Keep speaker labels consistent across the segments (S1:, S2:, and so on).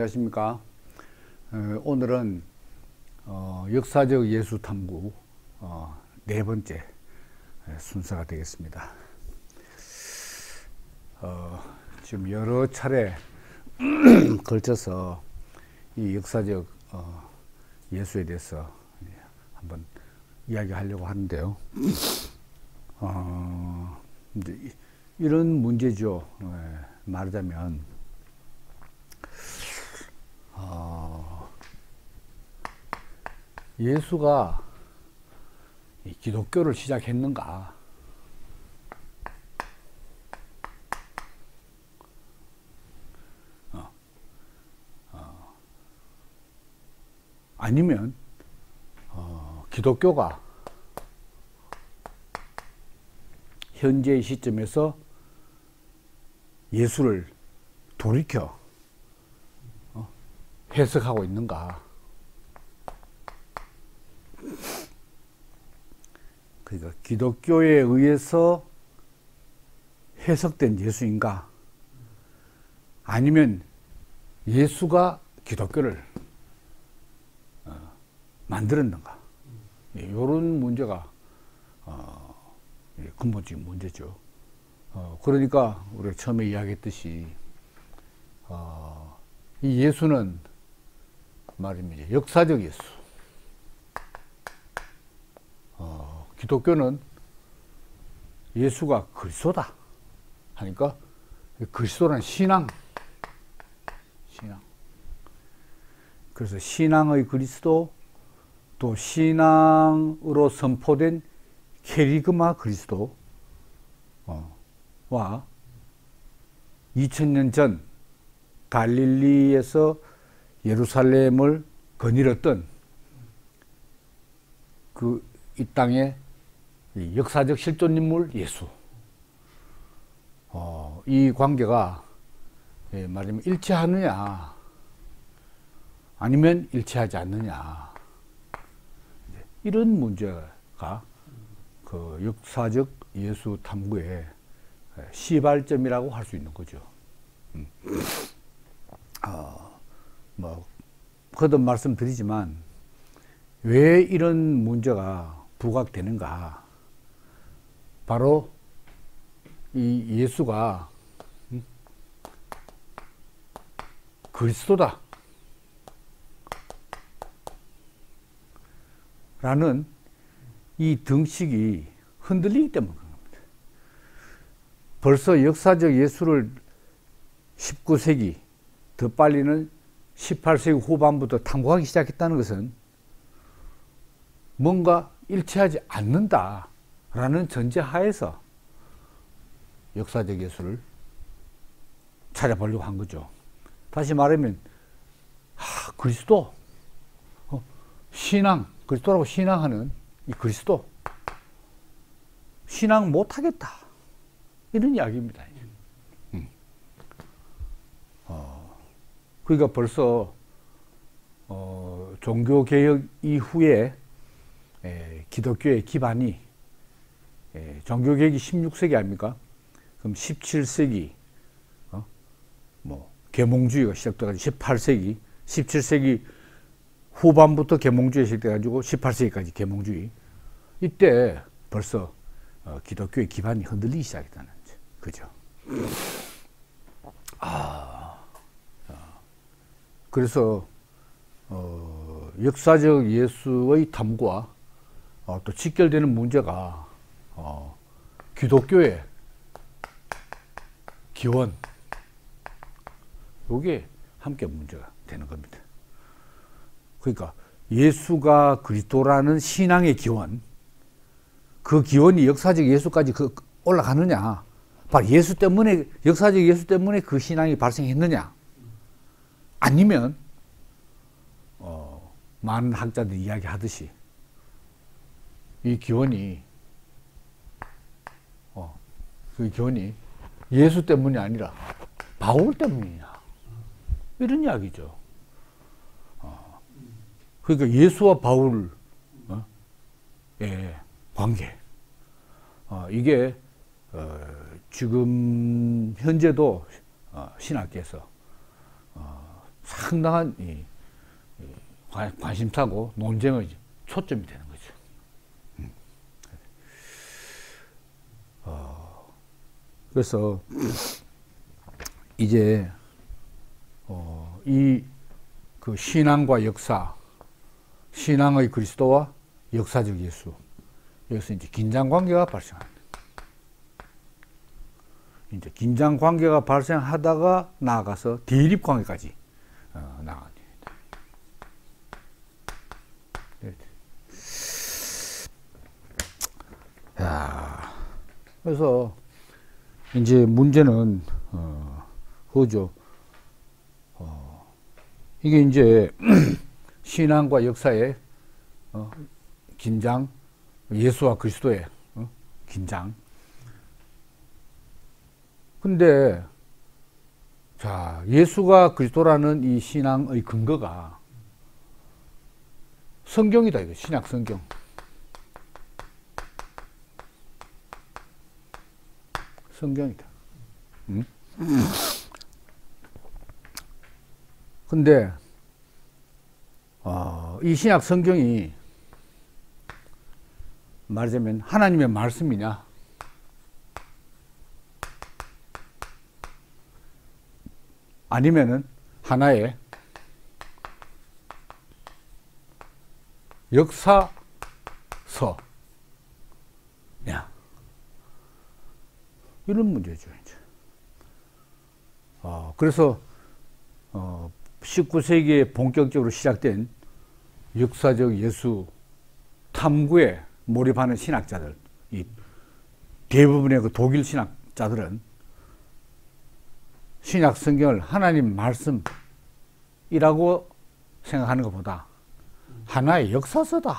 S1: 안녕하십니까. 오늘은 역사적 예수 탐구 네 번째 순서가 되겠습니다. 지금 여러 차례 걸쳐서 이 역사적 예수에 대해서 한번 이야기하려고 하는데요. 이제 이런 문제죠. 말하자면 예수가 기독교를 시작했는가? 아니면 기독교가 현재의 시점에서 예수를 돌이켜 해석하고 있는가? 그러니까 기독교에 의해서 해석된 예수인가? 아니면 예수가 기독교를 만들었는가? 이런 문제가 근본적인 문제죠. 그러니까 우리가 처음에 이야기했듯이 이 예수는 말입니다. 역사적 예수. 기독교는 예수가 그리스도다 하니까 그리스도란 신앙. 그래서 신앙의 그리스도, 또 신앙으로 선포된 케리그마 그리스도와 2000년 전 갈릴리에서 예루살렘을 거닐었던 이 땅의 역사적 실존 인물 예수. 이 관계가 말하자면 일치하느냐 아니면 일치하지 않느냐, 이런 문제가 그 역사적 예수 탐구의 시발점이라고 할 수 있는 거죠. 거듭 말씀드리지만 왜 이런 문제가 부각되는가? 바로 이 예수가 그리스도다 라는 이 등식이 흔들리기 때문에 그런 겁니다. 벌써 역사적 예수를 19세기, 더 빨리는 18세기 후반부터 탐구하기 시작했다는 것은 뭔가 일치하지 않는다라는 전제하에서 역사적 예수를 찾아보려고 한 거죠. 다시 말하면 그리스도, 신앙, 그리스도라고 신앙하는 이 그리스도, 신앙 못하겠다, 이런 이야기입니다. 그러니까 벌써 종교개혁 이후에 기독교의 기반이 종교개혁이 16세기 아닙니까? 그럼 17세기 계몽주의가 시작돼가지고 18세기, 17세기 후반부터 계몽주의 시작돼가지고 18세기까지 계몽주의. 이때 벌써 기독교의 기반이 흔들리기 시작했다는 거죠. 그래서 역사적 예수의 탐구와 또 직결되는 문제가 기독교의 기원, 이게 함께 문제가 되는 겁니다. 그러니까 예수가 그리스도라는 신앙의 기원, 그 기원이 역사적 예수까지 올라가느냐, 바로 예수 때문에, 역사적 예수 때문에 그 신앙이 발생했느냐, 아니면 많은 학자들이 이야기하듯이 이 기원이 그 기원이 예수 때문이 아니라 바울 때문이냐, 이런 이야기죠. 그러니까 예수와 바울의 관계, 이게 지금 현재도 신학계에서 상당한 관심사고 논쟁의 초점이 되는 거죠. 그래서 이제 이 그 신앙과 역사, 신앙의 그리스도와 역사적 예수, 여기서 이제 긴장 관계가 발생합니다. 이제 긴장 관계가 발생하다가 나아가서 대립 관계까지 나갑니다. 야, 그래서 이제 문제는 그거죠. 이게 이제 신앙과 역사의 긴장, 예수와 그리스도의 긴장. 근데 자, 예수가 그리스도라는 이 신앙의 근거가 성경이다, 이거 신약 성경. 성경이다. 근데 이 신약 성경이 말하자면 하나님의 말씀이냐, 아니면은 하나의 역사서냐. 이런 문제죠, 이제. 그래서 19세기에 본격적으로 시작된 역사적 예수 탐구에 몰입하는 신학자들, 이 대부분의 그 독일 신학자들은 신약 성경을 하나님 말씀이라고 생각하는 것보다 하나의 역사서다.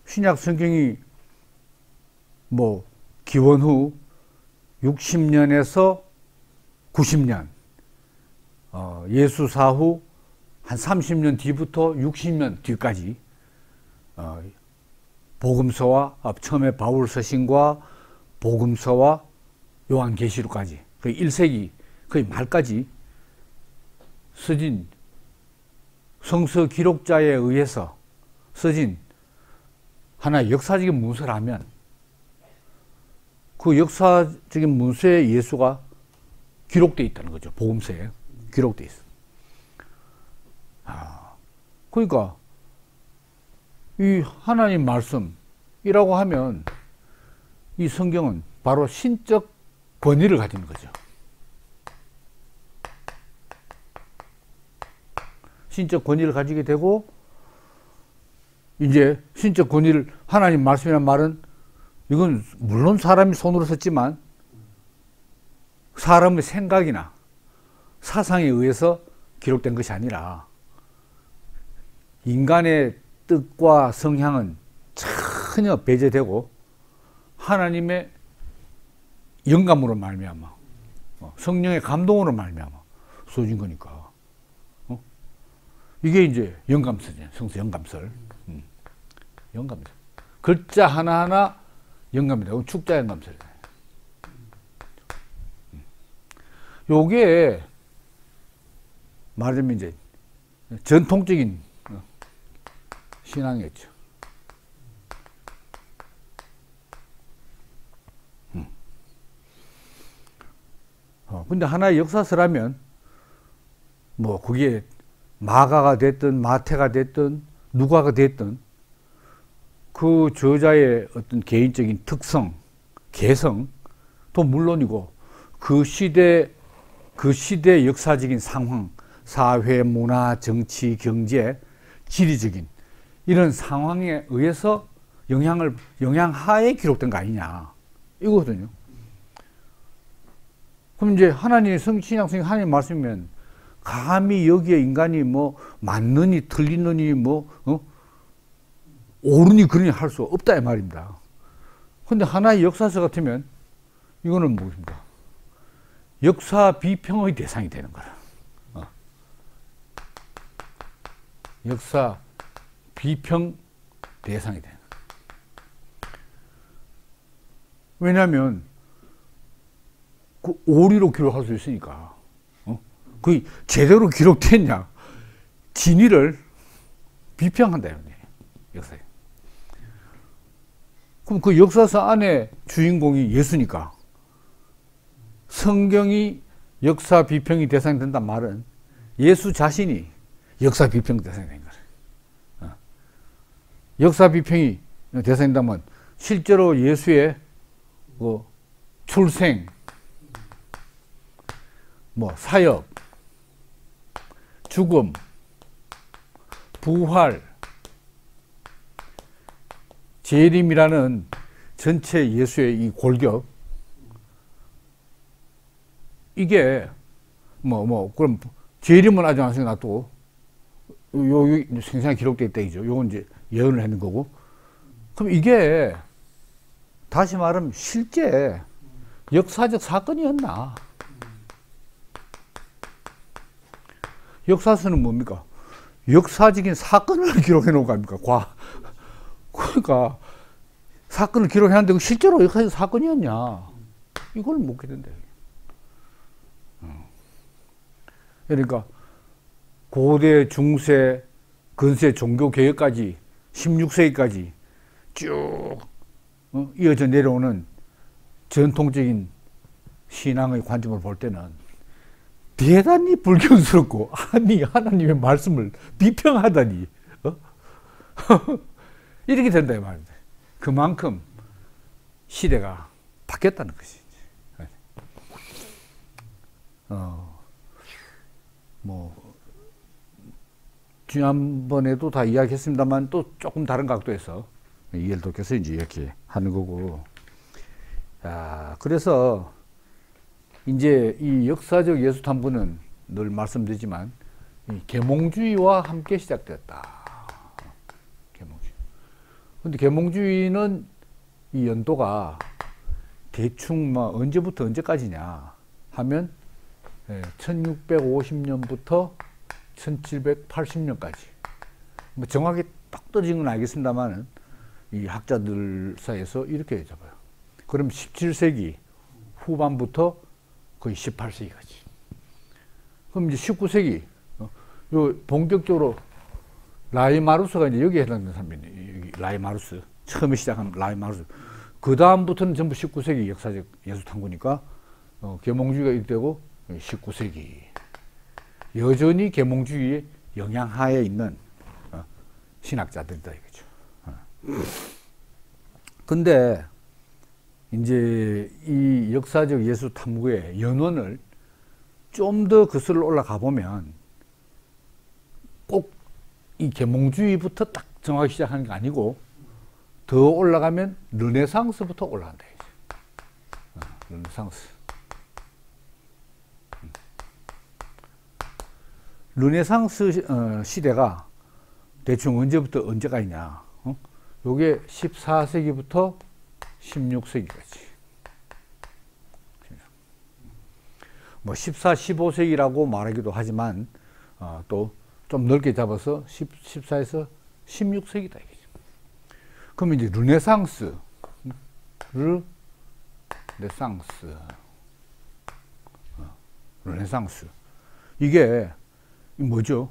S1: 신약 성경이 뭐 기원 후 60년에서 90년, 예수 사후 한 30년 뒤부터 60년 뒤까지 복음서와 처음에 바울 서신과 복음서와 요한계시록까지 거의 1세기 거의 말까지 써진 성서 기록자에 의해서 써진 하나의 역사적인 문서라면 그 역사적인 문서에 예수가 기록되어 있다는 거죠. 복음서에 기록되어 있어. 그러니까 이 하나님 말씀이라고 하면 이 성경은 바로 신적 권위를 가진 거죠. 신적 권위를 가지게 되고, 이제 신적 권위를, 하나님 말씀이라는 말은 이건 물론 사람이 손으로 썼지만 사람의 생각이나 사상에 의해서 기록된 것이 아니라 인간의 뜻과 성향은 전혀 배제되고 하나님의 영감으로 말미암아, 성령의 감동으로 말미암아 써진 거니까. 이게 이제 영감서죠. 성서 영감설. 영감설. 글자 하나하나 영감이다. 축자 영감설이다. 요게 말하자면 이제 전통적인 신앙이었죠. 근데 하나의 역사서라면 뭐 그게 마가가 됐든 마태가 됐든 누가가 됐든 그 저자의 어떤 개인적인 특성, 개성도 물론이고 그 시대 역사적인 상황, 사회, 문화, 정치, 경제, 지리적인 이런 상황에 의해서 영향하에 기록된 거 아니냐 이거거든요. 그럼 이제 하나님의 신약 성경 하나님 말씀이면 감히 여기에 인간이 뭐 맞느니 틀리느니 뭐 옳으니 그러니 할 수 없다 이 말입니다. 근데 하나의 역사서 같으면 이거는 무엇입니까? 역사 비평의 대상이 되는 거라. 역사 비평 대상이 되는 거야. 왜냐하면 그 오리로 기록할 수 있으니까. 그게 제대로 기록됐냐? 진위를 비평한다, 역사에. 그럼 그 역사서 안에 주인공이 예수니까 성경이 역사 비평이 대상이 된단 말은 예수 자신이 역사 비평 대상이 된 거예요. 역사 비평이 대상이 된다면 실제로 예수의 그 출생, 뭐 사역, 죽음, 부활, 재림이라는 전체 예수의 이 골격, 이게 그럼 재림은 아직 안 생겨났고 요 생생하게 기록되어 있다 이죠. 요건 이제 예언을 했는 거고. 그럼 이게 다시 말하면 실제 역사적 사건이었나? 역사서는 뭡니까? 역사적인 사건을 기록해 놓은 거 아닙니까? 그러니까 사건을 기록해놨는데 실제로 역사적 사건이었냐? 이걸 묻게 된다. 그러니까 고대, 중세, 근세 종교 개혁까지 16세기까지 쭉 이어져 내려오는 전통적인 신앙의 관점을 볼 때는 대단히 불경스럽고, 아니 하나님의 말씀을 비평하다니 이렇게 된다 이 말입니다. 그만큼 시대가 바뀌었다는 것이지. 지난번에도 다 이야기했습니다만 또 조금 다른 각도에서 이해를 돕겠어 이제 이렇게 하는 거고. 그래서 이제 이 역사적 예수 탐구는 늘 말씀드리지만 계몽주의와 함께 시작되었다. 계몽주의. 근데 계몽주의는 이 연도가 대충 언제부터 언제까지냐 하면 1650년부터 1780년까지. 정확히 딱 떨어진 건 알겠습니다만 이 학자들 사이에서 이렇게 잡아요. 그럼 17세기 후반부터 거의 18세기까지. 그럼 이제 19세기 요 본격적으로 라이마루스가 이제 여기에 해당되는 사람이네. 라이마루스 처음에 시작한 라이마루스. 그 다음부터는 전부 19세기 역사적 예수 탐구니까 계몽주의가 이되고 19세기 여전히 계몽주의의 영향하에 있는 신학자들이다 이거죠. 근데 이제 이 역사적 예수 탐구의 연원을 좀 더 거슬러 올라가 보면 꼭 이 계몽주의부터 딱 정확히 시작하는 게 아니고 더 올라가면 르네상스부터 올라간다. 르네상스. 르네상스 시대가 대충 언제부터 언제가 있냐. 요게 14세기부터 16세기까지. 14, 15세기라고 말하기도 하지만 또 좀 넓게 잡아서 14에서 16세기다. 그럼 이제 르네상스. 르네상스. 이게 뭐죠?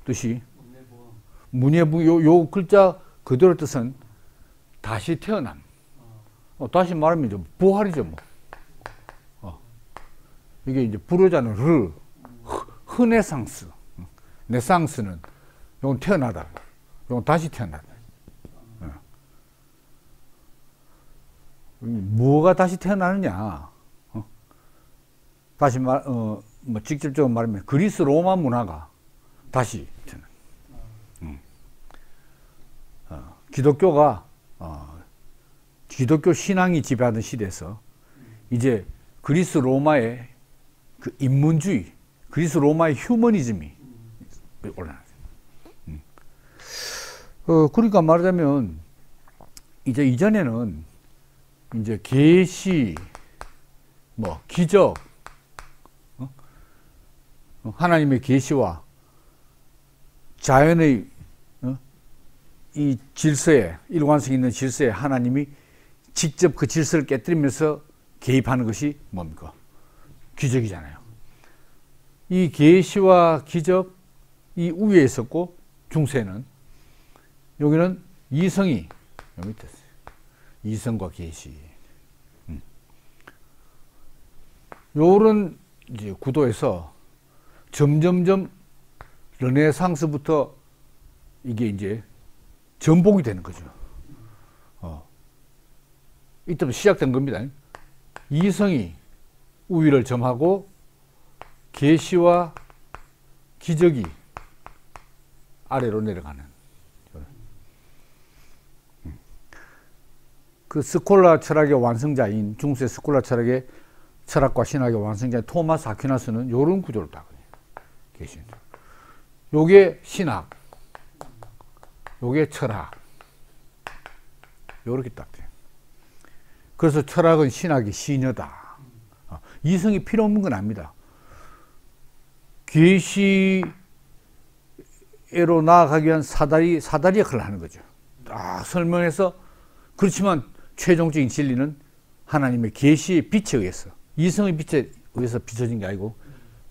S1: 뜻이? 문예부. 요 글자 그대로 뜻은 다시 태어남. 다시 말하면 이제 부활이죠, 이게 이제 불어자는 흐네상스. 네상스는 요건 태어나다. 요건 다시 태어나다. 뭐가 다시 태어나느냐? 다시 직접적으로 말하면 그리스 로마 문화가 다시 태어나. 기독교가 기독교 신앙이 지배하던 시대에서 이제 그리스 로마의 그 인문주의, 그리스 로마의 휴머니즘이 올라왔어요. 그러니까 말하자면 이제 이전에는 이제 계시, 기적, 하나님의 계시와 자연의 이 질서에, 일관성 있는 질서에 하나님이 직접 그 질서를 깨뜨리면서 개입하는 것이 뭡니까? 기적이잖아요. 이 계시와 기적 이 위에 있었고 중세는 여기는 이성이 여기 밑에 있어요. 이성과 계시. 요런 이제 구도에서 점점점 르네상스부터 이게 이제 전복이 되는 거죠. 이때부터 시작된 겁니다. 이성이 우위를 점하고 계시와 기적이 아래로 내려가는. 그 스콜라 철학의 완성자인 중세 스콜라 철학의 철학과 신학의 완성자인 토마스 아퀴나스는 이런 구조를 딱 계시는. 요게 신학, 요게 철학, 요렇게 딱 돼요. 그래서 철학은 신학의 시녀다. 이성이 필요 없는 건 압니다. 계시로 나아가기 위한 사다리 역할을 하는 거죠. 딱 설명해서 그렇지만 최종적인 진리는 하나님의 계시의 빛에 의해서 이성의 빛에 의해서 비춰진 게 아니고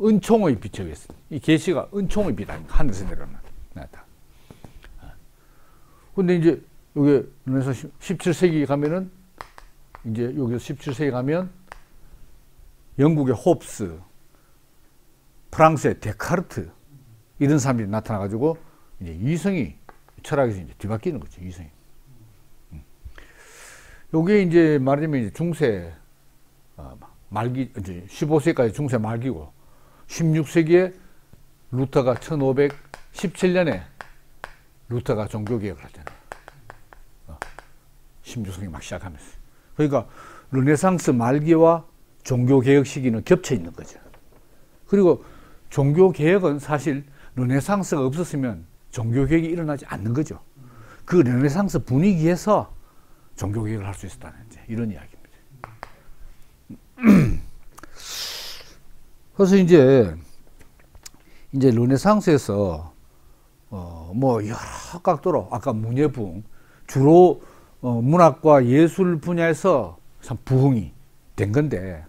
S1: 은총의 빛에 의해서 이 계시가 은총의 빛 아닙니까? 하늘에서 내려나다. 근데 이제 여기 그래서 17세기 가면은 이제 여기서 17세기 가면 영국의 홉스, 프랑스의 데카르트 이런 사람들이 나타나가지고 이제 이성이 철학에서 이제 뒤바뀌는 거죠. 이성이. 요게 이제 말하자면 이제 중세 말기 이제 15세기까지 중세 말기고 16세기에 루터가 1517년에 루터가 종교개혁을 하잖아요. 16세기 막 시작하면서. 그러니까 르네상스 말기와 종교개혁 시기는 겹쳐 있는 거죠. 그리고 종교개혁은 사실 르네상스가 없었으면 종교개혁이 일어나지 않는 거죠. 그 르네상스 분위기에서 종교개혁을 할 수 있었다는 이런 이야기입니다. 그래서 이제 르네상스에서 뭐 여러 각도로 아까 문예부흥 주로 문학과 예술 분야에서 참 부흥이 된 건데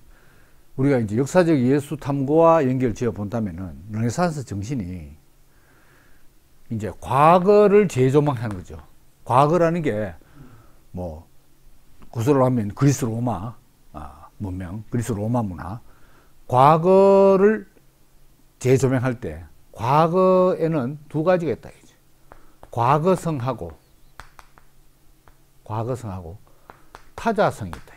S1: 우리가 이제 역사적 예수 탐구와 연결 지어 본다면은 르네상스 정신이 이제 과거를 재조망하는 거죠. 과거라는 게 뭐 구설을 하면 그리스 로마 문명, 그리스 로마 문화, 과거를 재조명할 때 과거에는 두 가지가 있다. 과거성하고 타자성이 있다.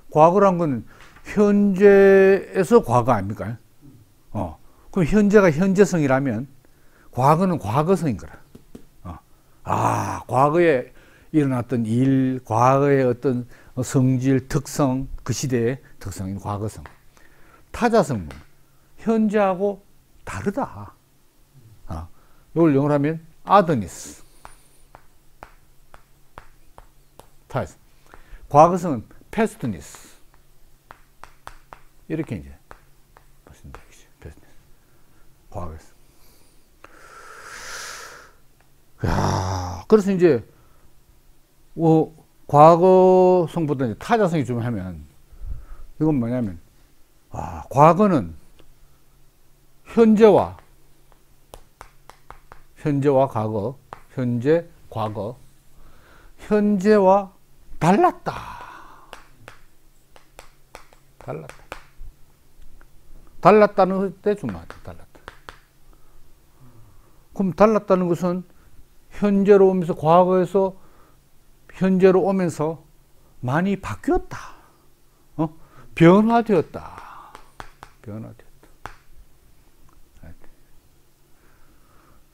S1: 과거란 건 현재에서 과거 아닙니까? 그럼 현재가 현재성이라면 과거는 과거성인 거라. 과거에 일어났던 일, 과거의 어떤 성질, 특성, 그 시대의 특성인 과거성. 타자성은 현재하고 다르다. 이걸 영어로 하면 아더니스. 타자. 과거성은 패스트니스. 이렇게 이제 무슨 얘기죠? 패스트니스. 과거성. 그래서 이제 과거성보다 이제 타자성이 좀 하면 이건 뭐냐면 과거는 현재와 과거, 현재와 달랐다. 달랐다는 때 중요하다. 달랐다. 그럼 달랐다는 것은 현재로 오면서 과거에서 현재로 오면서 많이 바뀌었다. 변화되었다.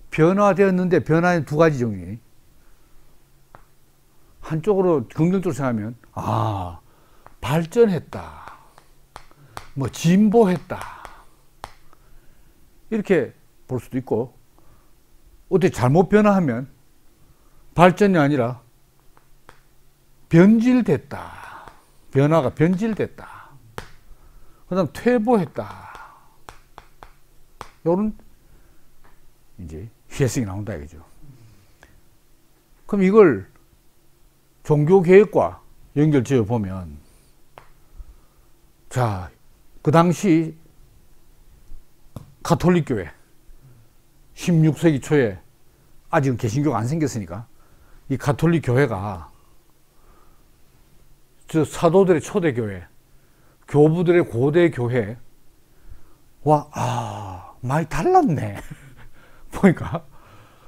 S1: 변화되었는데 변화는 두 가지 종류. 한쪽으로 긍정적으로 생각하면 발전했다. 뭐 진보했다. 이렇게 볼 수도 있고 어떻게 잘못 변화하면 발전이 아니라 변질됐다. 변화가 변질됐다. 그 다음 퇴보했다. 요런 이제 해석이 나온다 이거죠. 그럼 이걸 종교개혁과 연결 지어 보면 자, 그 당시 가톨릭 교회 16세기 초에 아직은 개신교가 안 생겼으니까 이 가톨릭 교회가 저 사도들의 초대 교회, 교부들의 고대 교회 와, 많이 달랐네. 보니까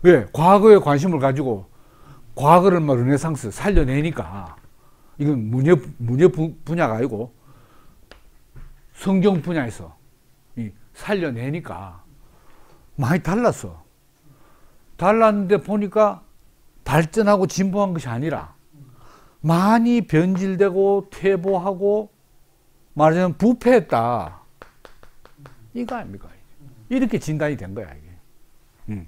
S1: 왜 과거에 관심을 가지고 과거를 막 르네상스 살려내니까 이건 문예 분야가 아니고 성경 분야에서 살려내니까 많이 달랐어. 달랐는데 보니까 발전하고 진보한 것이 아니라 많이 변질되고 퇴보하고 말하자면 부패했다. 이거 아닙니까? 이렇게 진단이 된 거야, 이게.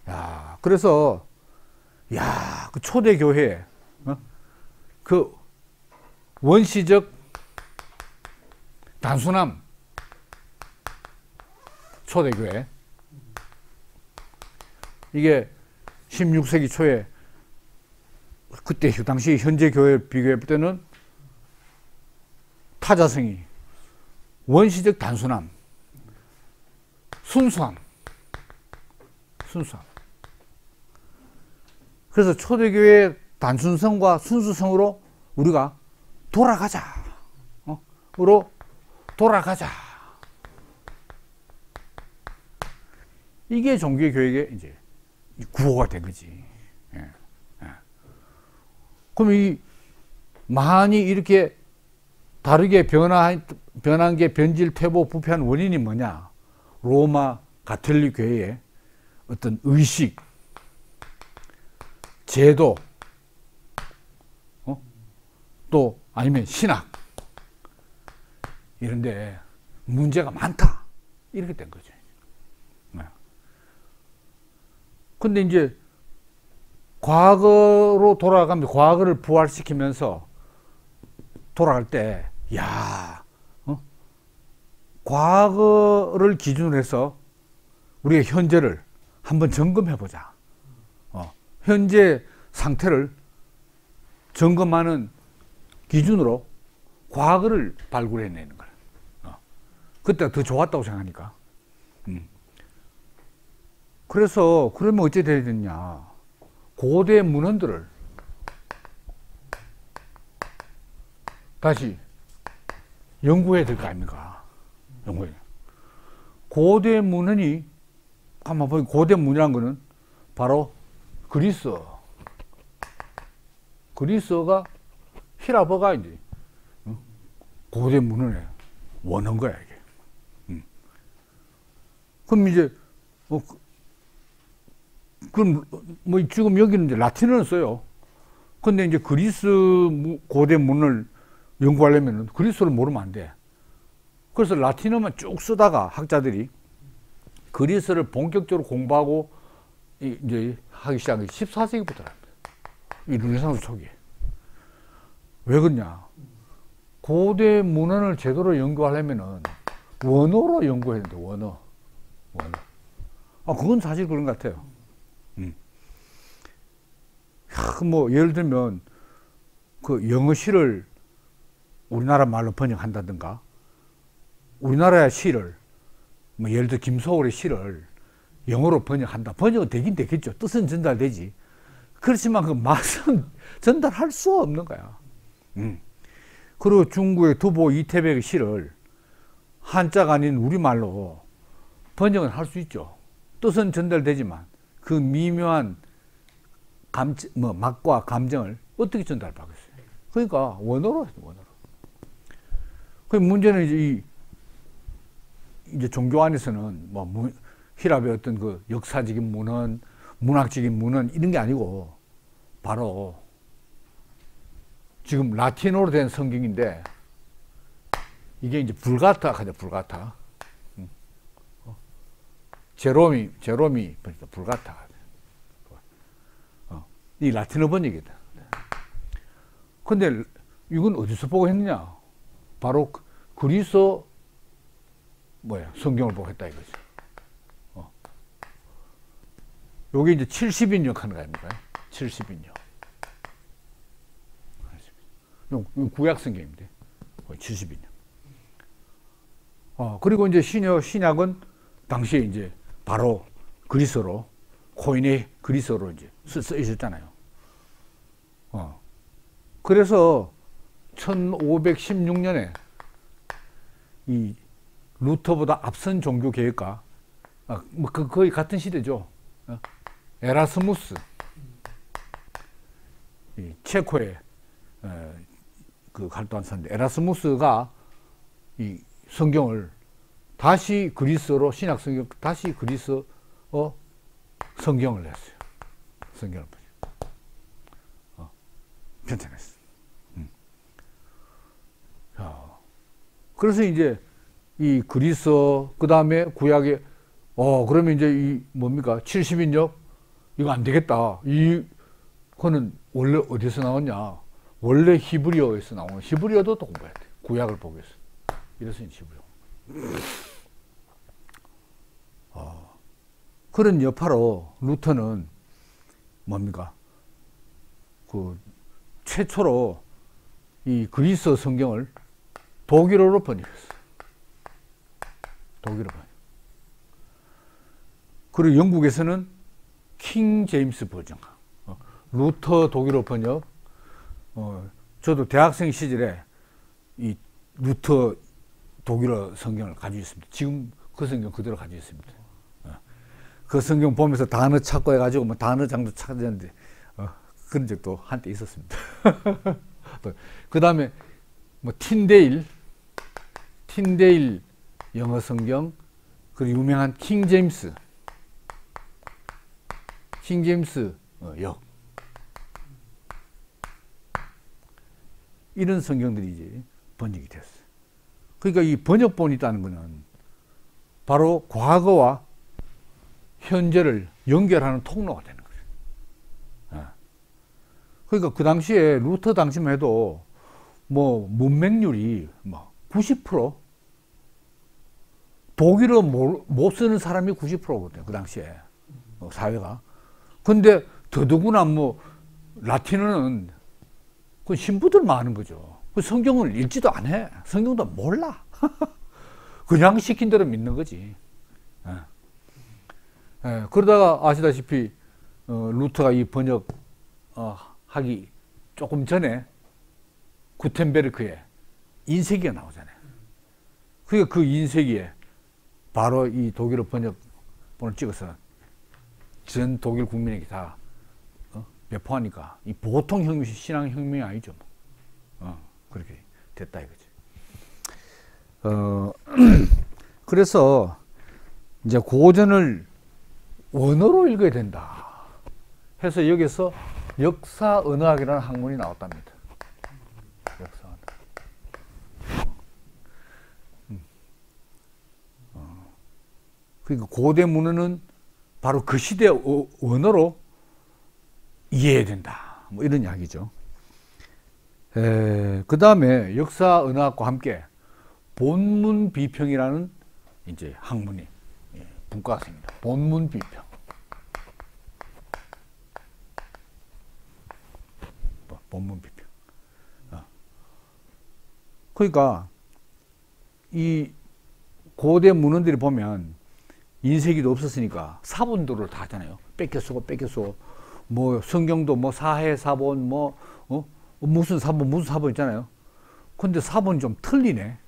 S1: 야, 그래서, 야, 그 초대교회, 그 원시적 단순함, 초대교회. 이게 16세기 초에 그때 그 당시 현재 교회 비교해 볼 때는 타자성이 원시적 단순함, 순수함. 그래서 초대교회의 단순성과 순수성으로 우리가 돌아가자. 으로 돌아가자. 이게 종교개혁의 이제 구호가 된 거지. 예. 그럼 이 많이 이렇게 다르게 변한 게 변질, 퇴보, 부패한 원인이 뭐냐? 로마 가톨릭 교회의 어떤 의식, 제도, 또 아니면 신학 이런데 문제가 많다. 이렇게 된 거죠. 근데 이제 과거로 돌아가면 과거를 부활시키면서 돌아갈 때, 야, 과거를 기준으로 해서 우리가 현재를 한번 점검해 보자. 현재 상태를 점검하는 기준으로 과거를 발굴해내는 거야. 그때가 더 좋았다고 생각하니까. 그래서 그러면 어찌 돼야 되냐? 고대 문헌들을 다시 연구해야 될 거 아닙니까? 연구해. 고대 문헌이 한번 보면 고대 문이라는 거는 바로 그리스어가 히라버가 이제 고대 문헌의 원어인 거야 이게. 그럼 이제 그럼 뭐 지금 여기는 이제 라틴어를 써요. 근데 이제 그리스 고대 문을 연구하려면 그리스어를 모르면 안 돼. 그래서 라틴어만 쭉 쓰다가 학자들이 그리스어를 본격적으로 공부하고 이제 하기 시작한 게 14세기부터랍니다. 이 르네상스 초기에. 왜 그러냐? 고대 문헌을 제대로 연구하려면은 원어로 연구해야 되는데, 원어. 그건 사실 그런 것 같아요. 뭐, 예를 들면, 그 영어 시를 우리나라 말로 번역한다든가, 우리나라의 시를, 뭐, 예를 들어 김소월의 시를 영어로 번역한다. 번역은 되긴 되겠죠. 뜻은 전달되지. 그렇지만 그 맛은 전달할 수가 없는 거야. 그리고 중국의 두보 이태백의 시를 한자가 아닌 우리말로 번역은 할 수 있죠. 뜻은 전달되지만 그 미묘한 맛과 감정을 어떻게 전달하겠어요? 그러니까 원어로 해요, 원어로. 그 문제는 이제 종교 안에서는 뭐 히랍의 어떤 그 역사적인 문헌, 문학적인 문헌 이런 게 아니고 바로 지금 라틴어로 된 성경인데 이게 이제 불가타 하죠, 불가타. 제롬이 불가타. 이 라틴어 번역이다. 근데 이건 어디서 보고 했느냐? 바로 그리스어 성경을 보고 했다 이거죠. 요게 이제 70인역 하는 거 아닙니까? 70인역. 구약 성경인데 70인역. 그리고 이제 신약은 당시에 이제 바로 그리스어로, 코인의 그리스어로 이제 써 있었잖아요. 그래서 1516년에 이 루터보다 앞선 종교 개혁가, 거의 같은 시대죠. 에라스무스, 이 체코의 그 활동한 사람인데, 에라스무스가 이 성경을 다시 그리스어로, 신약 성경 다시 그리스어 성경을 냈어요. 성경을 편찬했어. 그래서 이제 이 그리스어, 그 다음에 구약에 그러면 이제 이 뭡니까 70인역 이거 안 되겠다. 이거는 원래 어디서 나왔냐? 원래 히브리어에서 나오는, 히브리어도 또 공부해야 돼. 구약을 보기 위해서. 이래서 히브리어. 그런 여파로 루터는 뭡니까? 그 최초로 이 그리스어 성경을 독일어로 번역했어. 독일어 번역. 그리고 영국에서는 킹 제임스 버전, 루터 독일어 번역. 저도 대학생 시절에 이 루터 독일어 성경을 가지고 있습니다. 지금 그 성경 그대로 가지고 있습니다. 그 성경 보면서 단어 찾고 해가지고 뭐 단어 장도 찾았는데 그런 적도 한때 있었습니다. 그 다음에 뭐 틴데일 영어 성경, 그리고 유명한 킹 제임스 역, 이런 성경들이 이제 번역이 됐어요. 그러니까 이 번역본이 있다는 것은 바로 과거와 현재를 연결하는 통로가 되는 거예요. 그러니까 그 당시에 루터 당시만 해도 뭐 문맹률이 뭐 90%, 독일어 못 쓰는 사람이 90%거든요. 그 당시에 사회가. 근데 더더구나 뭐 라틴어는 그 신부들만 하는 거죠. 그 성경을 읽지도 안 해. 성경도 몰라. 그냥 시킨 대로 믿는 거지. 그러다가 아시다시피 루터가 이 번역 하기 조금 전에 구텐베르크의 인쇄기가 나오잖아요. 그러니까 그 인쇄기에 바로 이 독일어 번역본을 찍어서 전 독일 국민에게 다 배포하니까 이 보통 신앙혁명이 아니죠. 그렇게 됐다 이거지. 그래서 이제 고전을 원어로 읽어야 된다 해서 여기서 역사 언어학이라는 학문이 나왔답니다. 역사 언어. 그러니까 고대 문헌은 바로 그 시대의 언어로 이해해야 된다. 뭐 이런 이야기죠. 그 다음에 역사 언어학과 함께 본문 비평이라는 이제 학문이 분과학습니다. 본문 비평. 본문 비평. 그러니까 이 고대 문헌들이 보면 인쇄기도 없었으니까 사본도를 다 하잖아요. 뺏겨 쓰고 뭐 성경도 뭐 사해 사본 뭐 무슨 사본 있잖아요. 근데 사본이 좀 틀리네.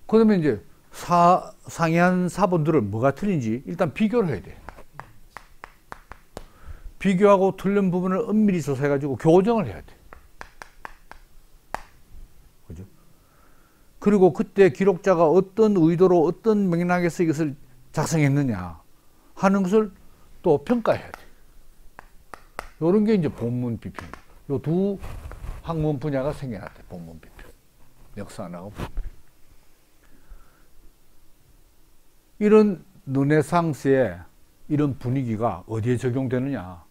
S1: 그러면 이제 상이한 사본들을 뭐가 틀린지 일단 비교를 해야 돼. 비교하고 틀린 부분을 엄밀히 조사해가지고 교정을 해야 돼. 그죠? 그리고 그때 기록자가 어떤 의도로 어떤 맥락에서 이것을 작성했느냐 하는 것을 또 평가해야 돼. 이런 게 이제 본문 비평. 요 두 학문 분야가 생겨났대. 본문 비평. 역사하고 본문 비평. 이런 르네상스의 이런 분위기가 어디에 적용되느냐?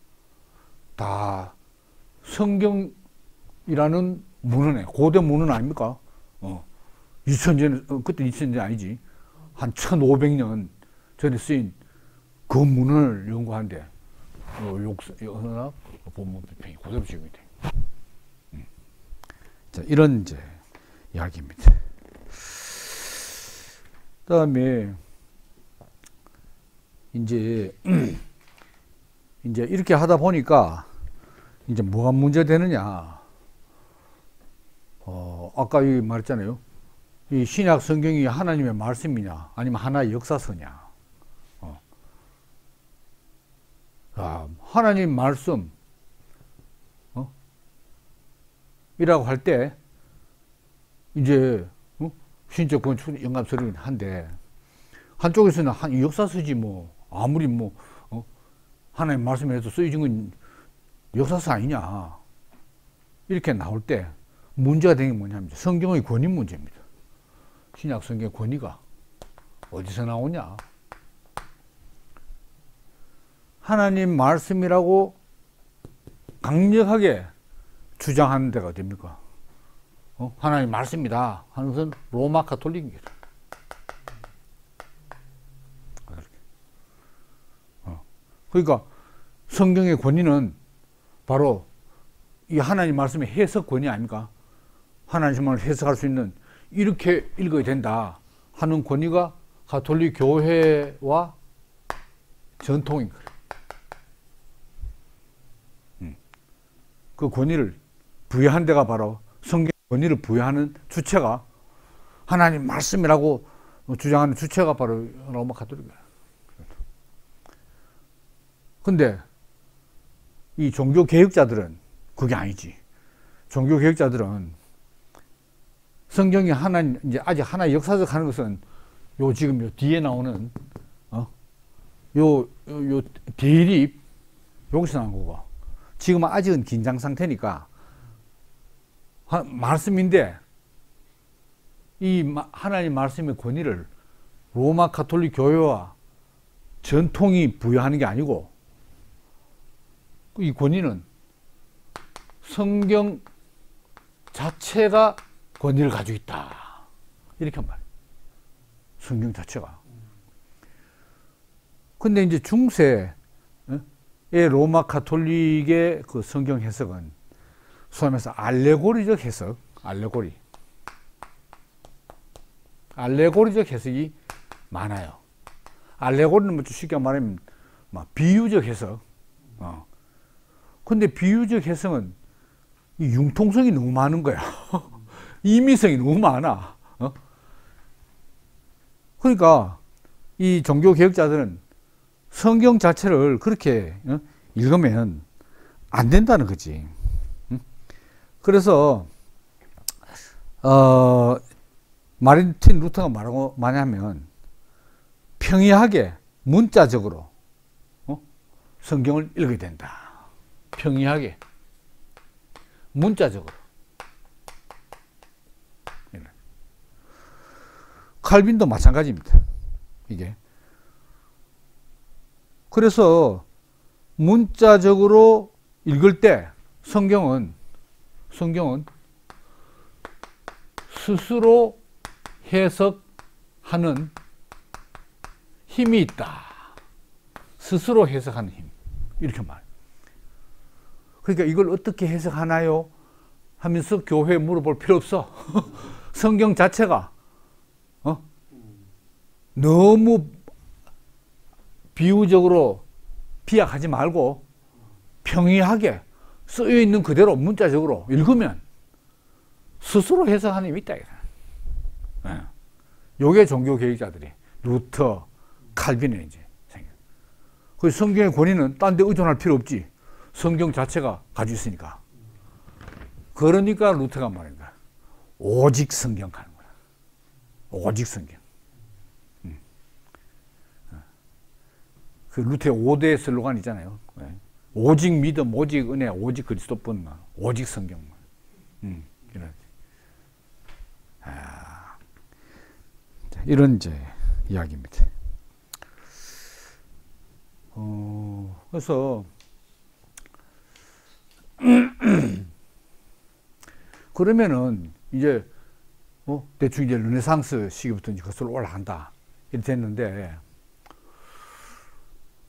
S1: 다 성경이라는 문헌에, 고대 문헌 아닙니까? 2000년, 그때 2000년 아니지. 한 1500년 전에 쓰인 그 문헌을 연구하는데, 역사학, 본문 비평이 그대로 적용이 돼. 자, 이런 이제 이야기입니다. 그다음에 이제 이렇게 하다 보니까 이제 뭐가 문제되느냐? 아까 이 말했잖아요. 이 신약 성경이 하나님의 말씀이냐, 아니면 하나의 역사서냐? 하나님 말씀, 이라고 할 때, 이제, 신적 건축 영감서이긴 한데, 한쪽에서는 역사서지 뭐, 아무리 뭐, 하나님 말씀에 해서 쓰여진 건 역사서 아니냐. 이렇게 나올 때, 문제가 되는 게 뭐냐면, 성경의 권위 문제입니다. 신약 성경의 권위가 어디서 나오냐? 하나님 말씀이라고 강력하게 주장하는 데가 어딥니까? 하나님 말씀이다 하는 것은 로마 가톨릭입니다. 그러니까 성경의 권위는 바로 이 하나님 말씀의 해석 권위 아닙니까? 하나님을 해석할 수 있는, 이렇게 읽어야 된다 하는 권위가 가톨릭 교회와 전통인 거예요. 그 권위를 부여한 데가 바로, 성경 권위를 부여하는 주체가, 하나님 말씀이라고 주장하는 주체가 바로 로마 가톨릭이에요. 근데 이 종교 개혁자들은 그게 아니지. 종교 개혁자들은 성경이 하나님, 이제 아직 하나의 역사적 하는 것은 요 지금 요 뒤에 나오는 요 대립, 여기서 나온 거고, 지금은 아직은 긴장 상태니까 말씀인데, 이 하나님 말씀의 권위를 로마 가톨릭 교회와 전통이 부여하는 게 아니고, 이 권위는 성경 자체가 권위를 가지고 있다, 이렇게 말해요. 성경 자체가. 근데 이제 중세의 로마 가톨릭의 그 성경 해석은 소위 말해서 알레고리적 해석, 알레고리적 해석이 많아요. 알레고리는 뭐 쉽게 말하면 비유적 해석. 근데 비유적 해석은 이 융통성이 너무 많은 거야. 임의성이 너무 많아. 그러니까 이 종교 개혁자들은 성경 자체를 그렇게 읽으면 안 된다는 거지. 그래서 마르틴 루터가 뭐라고 말하냐면, 평이하게 문자적으로 성경을 읽어야 된다. 평이하게 문자적으로. 칼빈도 마찬가지입니다. 이게. 그래서 문자적으로 읽을 때 성경은 스스로 해석하는 힘이 있다. 스스로 해석하는 힘. 이렇게 말해요. 그러니까 이걸 어떻게 해석하나요? 하면서 교회에 물어볼 필요 없어. 성경 자체가 너무 비유적으로 비약하지 말고 평이하게 쓰여 있는 그대로 문자적으로 읽으면 스스로 해석하는 힘이 있다. 요게 종교 개혁자들이 루터, 칼빈에 이제 생겨. 그 성경의 권위는 딴 데 의존할 필요 없지. 성경 자체가 가지고 있으니까. 그러니까 루터가 말하는 거야. 오직 성경 가는 거야. 오직 성경. 그 루터의 5대 슬로건 있잖아요. 오직 믿음, 오직 은혜, 오직 그리스도뿐만, 오직 성경만. 이런 이제 이야기입니다. 그래서 그러면은 이제 대충 이제 르네상스 시기부터 이제 거슬러 올라간다 이렇게 됐는데,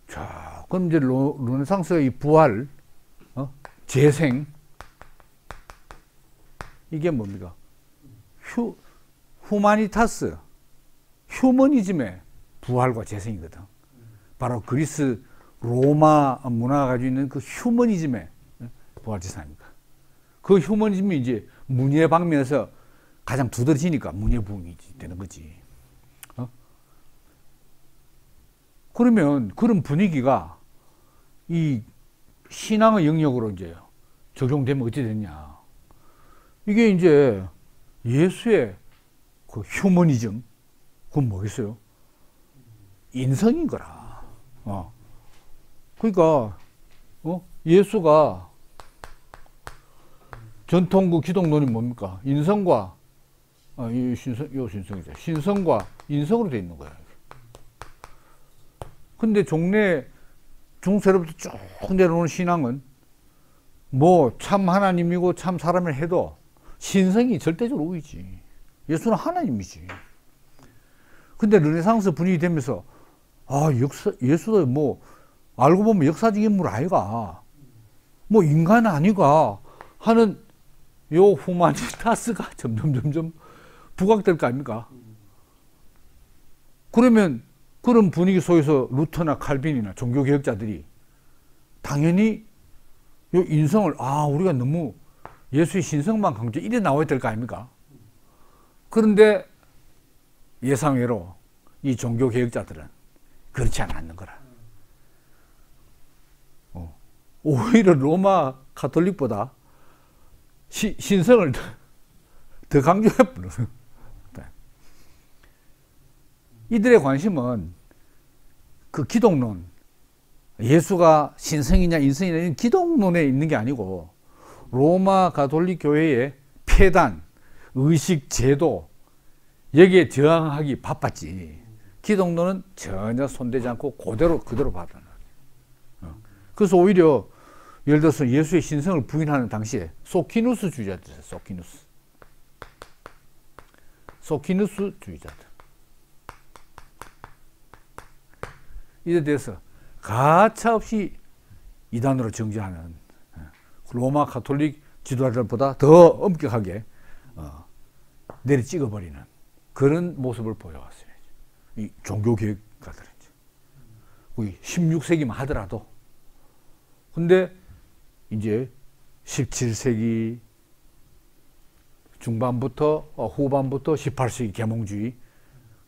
S1: 자, 그럼 이제 르네상스의 부활, 재생, 이게 뭡니까? 후마니타스, 휴머니즘의 부활과 재생이거든. 바로 그리스 로마 문화가 가지고 있는 그 휴머니즘의 부활 재생입니다. 그 휴머니즘이 이제 문예 방면에서 가장 두드러지니까 문예 부흥이 되는 거지. 그러면 그런 분위기가 이 신앙의 영역으로 이제 적용되면 어찌 되냐. 이게 이제 예수의 그 휴머니즘, 그건 뭐겠어요? 인성인 거라. 그러니까, 예수가 전통 그 기독론이 뭡니까? 인성과, 이 신성이죠. 신성과 인성으로 되어 있는 거야. 근데 종래, 중세로부터 쭉 내려오는 신앙은 뭐 참 하나님이고 참 사람을 해도 신성이 절대적으로 우위지. 예수는 하나님이지. 근데 르네상스 분위기 되면서 예수도 뭐 알고 보면 역사적 인물 아이가 뭐 인간 아니가 하는 요 후마니타스가 점점 부각될 거 아닙니까? 그러면 그런 분위기 속에서 루터나 칼빈이나 종교개혁자들이 당연히 요 인성을 우리가 너무 예수의 신성만 강조 이래 나와야 될 거 아닙니까? 그런데 예상외로 이 종교개혁자들은 그렇지 않았는 거라. 오히려 로마 가톨릭보다 신성을 더 강조해버려요. 이들의 관심은 그 기독론, 예수가 신성이냐 인성이냐 이런 기독론에 있는 게 아니고 로마 가톨릭 교회의 폐단, 의식, 제도 여기에 저항하기 바빴지. 기독론은 전혀 손대지 않고 그대로 받아놔. 그래서 오히려 예를 들어서 예수의 신성을 부인하는 당시에 소키누스 주의자들, 소키누스 주의자들. 이에 대해서 가차없이 이단으로 정죄하는 로마 가톨릭 지도자들보다 더 엄격하게 내리 찍어버리는 그런 모습을 보여왔어요. 이 종교개혁가들은 16세기만 하더라도. 근데 이제 17세기 중반부터 후반부터 18세기 계몽주의,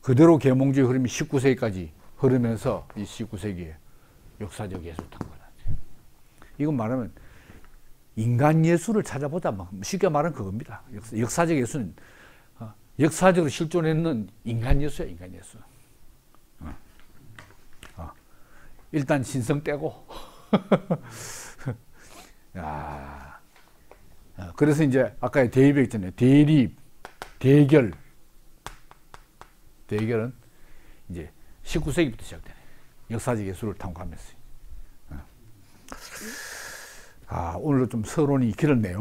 S1: 그대로 계몽주의 흐름이 19세기까지 흐르면서 이 19세기에 역사적 예술 탐구다. 이건 말하면 인간 예술을 찾아보자. 쉽게 말하면 그겁니다. 역사적 예술은 역사적으로 실존했는 인간 예술이야, 인간 예술. 일단 신성 떼고. 그래서 이제 아까 대입에 있잖아요. 대립, 대결. 대결은 이제 19세기부터 시작되네. 역사적 예술을 탐구하면서. 오늘도 좀 서론이 길었네요.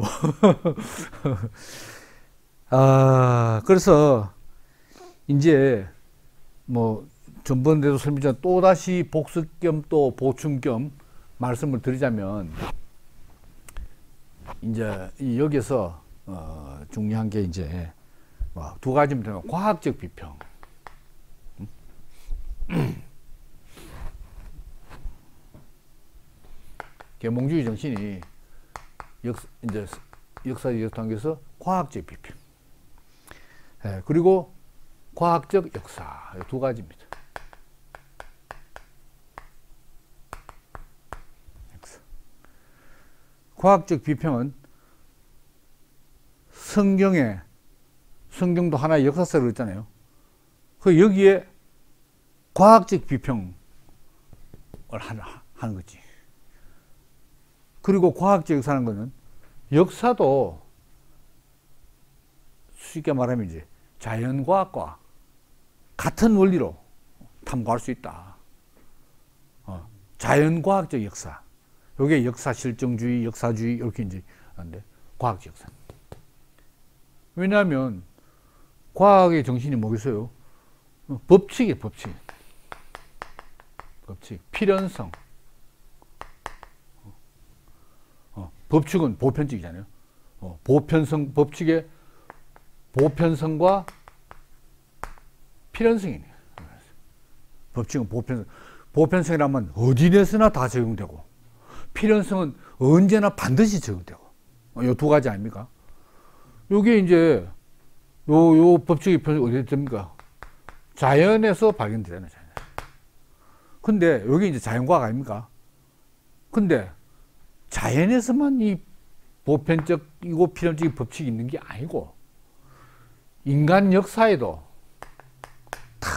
S1: 그래서 이제 뭐 전번에도 설명드렸지만 또다시 복습 겸 또 보충 겸 말씀을 드리자면 이제 여기서 중요한 게 이제 두 가지면 되면 과학적 비평. 계몽주의 정신이 이제 역사적 예술 탐구에서 과학적 비평, 그리고 과학적 역사, 두 가지입니다. 과학적 비평은 성경도 하나의 역사서를 있잖아요. 그 여기에 과학적 비평을 하는 거지. 그리고 과학적 역사라는 것은 역사도 쉽게 말하면 이제 자연과학과 같은 원리로 탐구할 수 있다. 자연과학적 역사. 이게 역사 실정주의, 역사주의 이렇게 이제 하는데 과학적 역사. 왜냐하면 과학의 정신이 뭐겠어요? 법칙이에요, 법칙. 필연성. 법칙은 보편적이잖아요. 법칙의 보편성과 필연성이네요. 법칙은 보편성이라면 어디에서나 다 적용되고, 필연성은 언제나 반드시 적용되고, 요 두 가지 아닙니까? 요게 이제, 요 법칙이 어디 됩니까? 자연에서 발견되잖아요, 자연. 근데, 여기 이제 자연과학 아닙니까? 근데, 자연에서만 이 보편적이고 필연적인 법칙이 있는 게 아니고, 인간 역사에도 다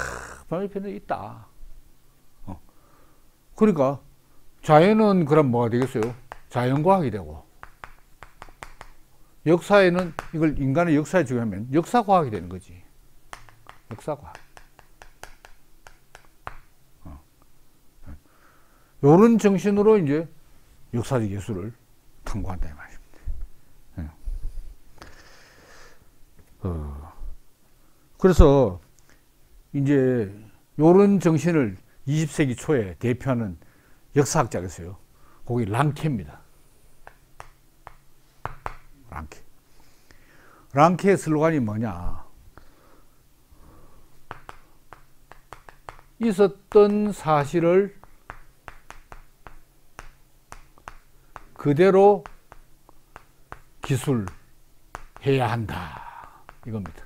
S1: 발견이 있다. 그러니까, 자연은 그럼 뭐가 되겠어요? 자연과학이 되고, 역사에는 이걸 인간의 역사에 적용하면 역사과학이 되는 거지. 역사과학. 요런 정신으로 이제 역사적 예술을 탐구한다, 이 말입니다. 그래서 이제 요런 정신을 20세기 초에 대표하는 역사학자가 있어요. 거기 랑케입니다. 랑케. 랑케의 슬로건이 뭐냐? 있었던 사실을 그대로 기술해야 한다. 이겁니다.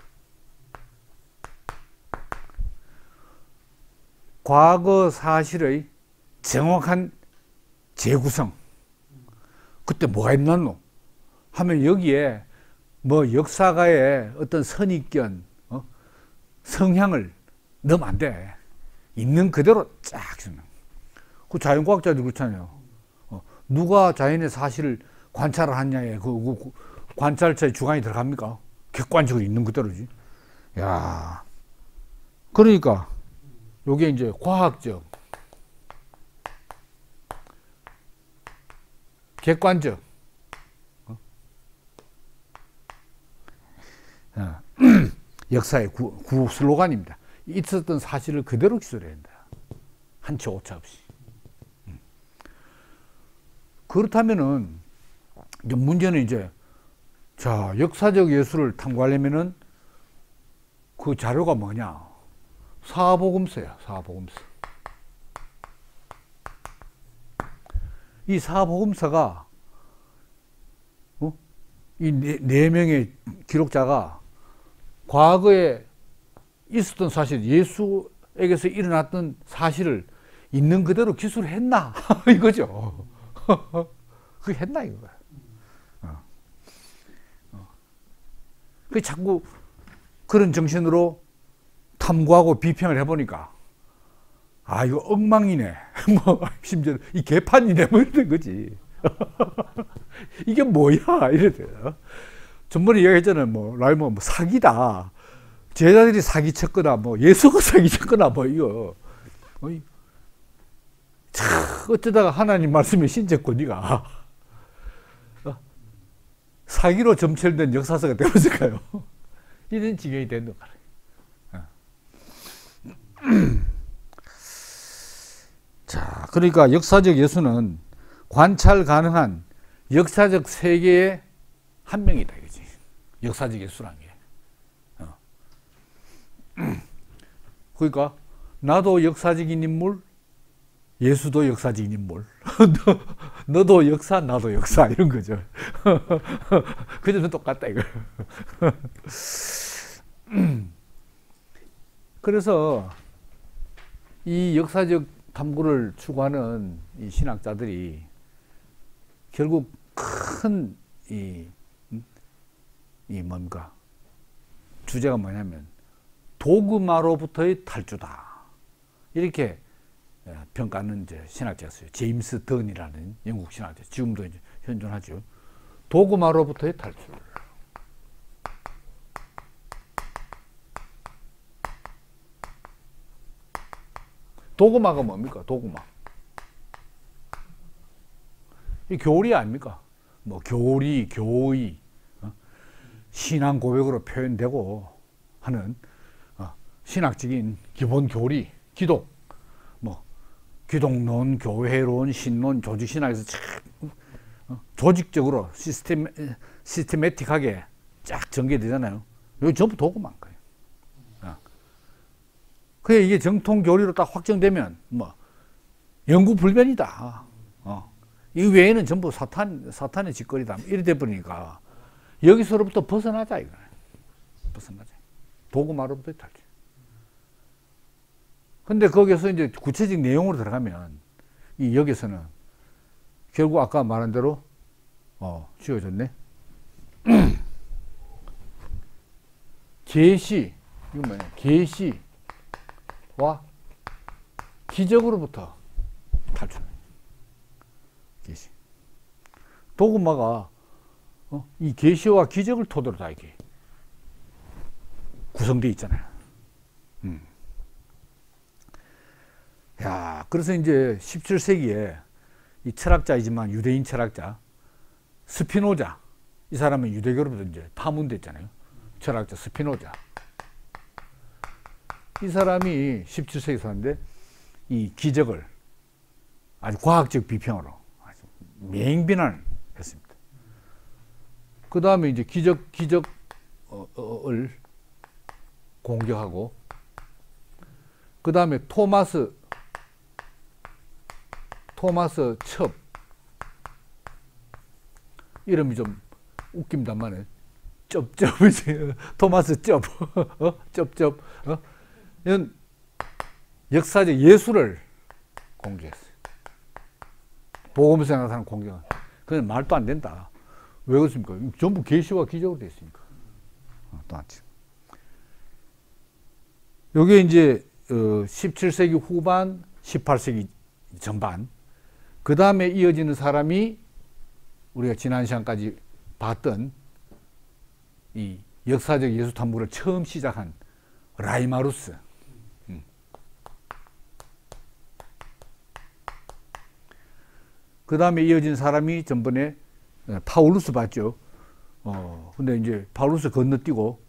S1: 과거 사실의 정확한 재구성. 그때 뭐가 있났노? 하면 여기에 뭐 역사가의 어떤 선입견, 성향을 넣으면 안 돼. 있는 그대로 쫙 주는. 그 자연과학자도 그렇잖아요. 누가 자연의 사실을 관찰을 하냐에 그 관찰자의 주관이 들어갑니까? 객관적으로 있는 그대로지. 야, 그러니까 요게 이제 과학적, 객관적, 역사의 구 슬로건입니다. 있었던 사실을 그대로 기술해야 한다. 한 치 오차 없이. 그렇다면은 이제 문제는 이제 자 역사적 예술을 탐구하려면은 그 자료가 뭐냐? 사복음서야, 사복음서. 이 사복음서가 이 네 명의 기록자가 과거에 있었던 사실, 예수에게서 일어났던 사실을 있는 그대로 기술했나 이거죠. 그게 했나 이거야. 그 자꾸 그런 정신으로 탐구하고 비평을 해보니까 아 이거 엉망이네. 뭐 심지어 이 개판이네 뭐 이런 거지. 이게 뭐야 이래요. 전번에 이야기했잖아요. 뭐 라이머 뭐 사기다. 제자들이 사기쳤거나 뭐 예수가 사기쳤거나 뭐 이거. 어쩌다가 하나님 말씀에 신적거니가 사기로 점철된 역사서가 되었을까요? 이런 지경이 되는 거예요. 자, 그러니까 역사적 예수는 관찰 가능한 역사적 세계의 한 명이다, 이거지. 역사적 예수라는 게. 그러니까 나도 역사적인 인물, 예수도 역사적인 인물. 너도 역사, 나도 역사 이런 거죠. 그 점은 똑같다 이거. 그래서 이 역사적 탐구를 추구하는 이 신학자들이 결국 큰 뭡니까? 주제가 뭐냐면 도그마로부터의 탈주다. 이렇게 평가하는 이제 신학자였어요. 제임스 던이라는 영국 신학자. 지금도 이제 현존하죠. 도그마로부터의 탈출. 도그마가 뭡니까? 도그마. 이 교리 아닙니까? 뭐 교리, 교의, 신앙 고백으로 표현되고 하는 신학적인 기본 교리, 기독, 뭐 기독론, 교회론, 신론, 조직신학에서 조직적으로 시스테매틱하게 쫙 전개되잖아요. 이거 전부 도그마인 거예요. 그게 이게 정통 교리로 딱 확정되면 뭐 영구 불변이다. 이 외에는 전부 사탄의 짓거리다. 이래 돼 버리니까 여기서로부터 벗어나자 이거. 벗어나자. 도구마로부터 탈출. 근데 거기서 이제 구체적 내용으로 들어가면 이 여기서는 결국 아까 말한 대로 지워졌네. 계시, 이거 뭐냐? 계시와 기적으로부터 탈출. 계시. 도구마가 이 계시와 기적을 토대로 다 이렇게 구성되어 있잖아요. 야, 그래서 이제 17세기에 이 철학자이지만 유대인 철학자 스피노자, 이 사람은 유대교로부터 이제 파문됐잖아요. 철학자 스피노자. 이 사람이 17세기 사람인데 이 기적을 아주 과학적 비평으로 아주 맹비난을 했습니다. 그 다음에 이제 기적을 공격하고, 그 다음에 토마스 첩, 이름이 좀 웃깁니다만 쩝쩝이지. 토마스 쩝. 쩝쩝. 이건 역사적 예술을 공개했어요. 복음을 생각하는 공격은. 그건 말도 안 된다. 왜 그렇습니까? 전부 계시와 기적으로 되어 있으니까. 또 하지. 요게 이제 17세기 후반, 18세기 전반. 그 다음에 이어지는 사람이 우리가 지난 시간까지 봤던 이 역사적 예수 탐구를 처음 시작한 라이마루스. 그 다음에 이어진 사람이 전번에 파울루스 봤죠. 근데 이제 파울루스 건너뛰고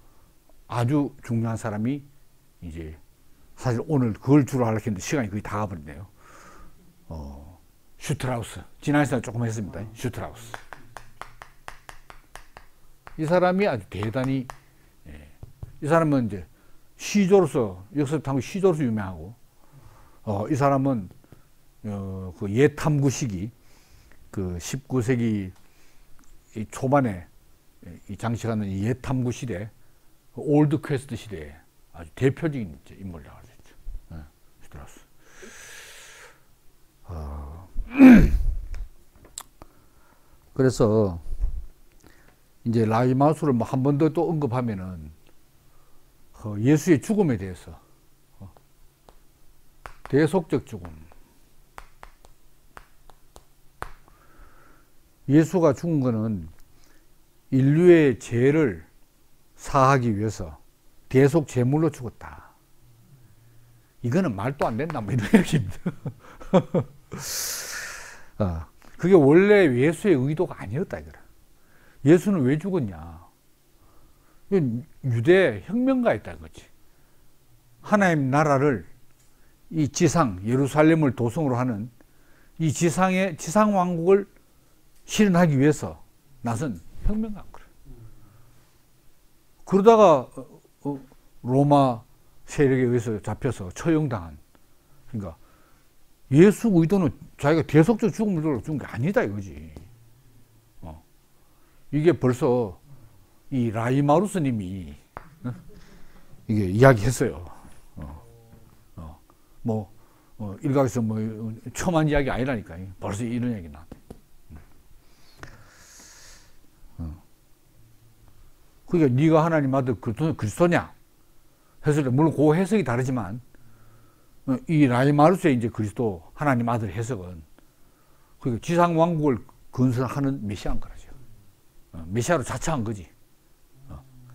S1: 아주 중요한 사람이 이제 사실 오늘 그걸 주로 하려고 했는데 시간이 거의 다 가버렸네요. 슈트라우스. 지난 시간에 조금 했습니다. 슈트라우스. 이 사람이 아주 대단히, 이 사람은 이제 시조로서, 역사 탐구 시조로서 유명하고, 이 사람은 그 예탐구 시기, 그 19세기 초반에 장식하는 이 예탐구 시대, 올드 퀘스트 시대에 아주 대표적인 인물이라고 할 수 있죠. 슈트라우스. 그래서 이제 라이마루스를 뭐 한 번 더 또 언급하면은 예수의 죽음에 대해서, 대속적 죽음. 예수가 죽은 거는 인류의 죄를 사하기 위해서 대속 제물로 죽었다. 이거는 말도 안 된다. 뭐 이런 얘기입니다. 그게 원래 예수의 의도가 아니었다 이거라. 예수는 왜 죽었냐? 유대 혁명가였다는 거지. 하나님 나라를, 이 지상 예루살렘을 도성으로 하는 이 지상 왕국을 실현하기 위해서 나선 혁명가인 거라. 그러다가 로마 세력에 의해서 잡혀서 처형당한. 그러니까 예수 의도는 자기가 대속적 죽음을 죽은 게 아니다 이거지. 이게 벌써 이 라이마루스님이 이게 이야기했어요. 일각에서 뭐 처음한 이야기 아니라니까. 벌써 이런 얘기 나왔네. 그러니까 네가 하나님 아들 그리스도냐 했을 때 물론 그 해석이 다르지만 이 라이마루스의 이제 그리스도 하나님 아들 해석은 그러니까 지상 왕국을 건설하는 메시아인 거라죠. 메시아로 자처한 거지.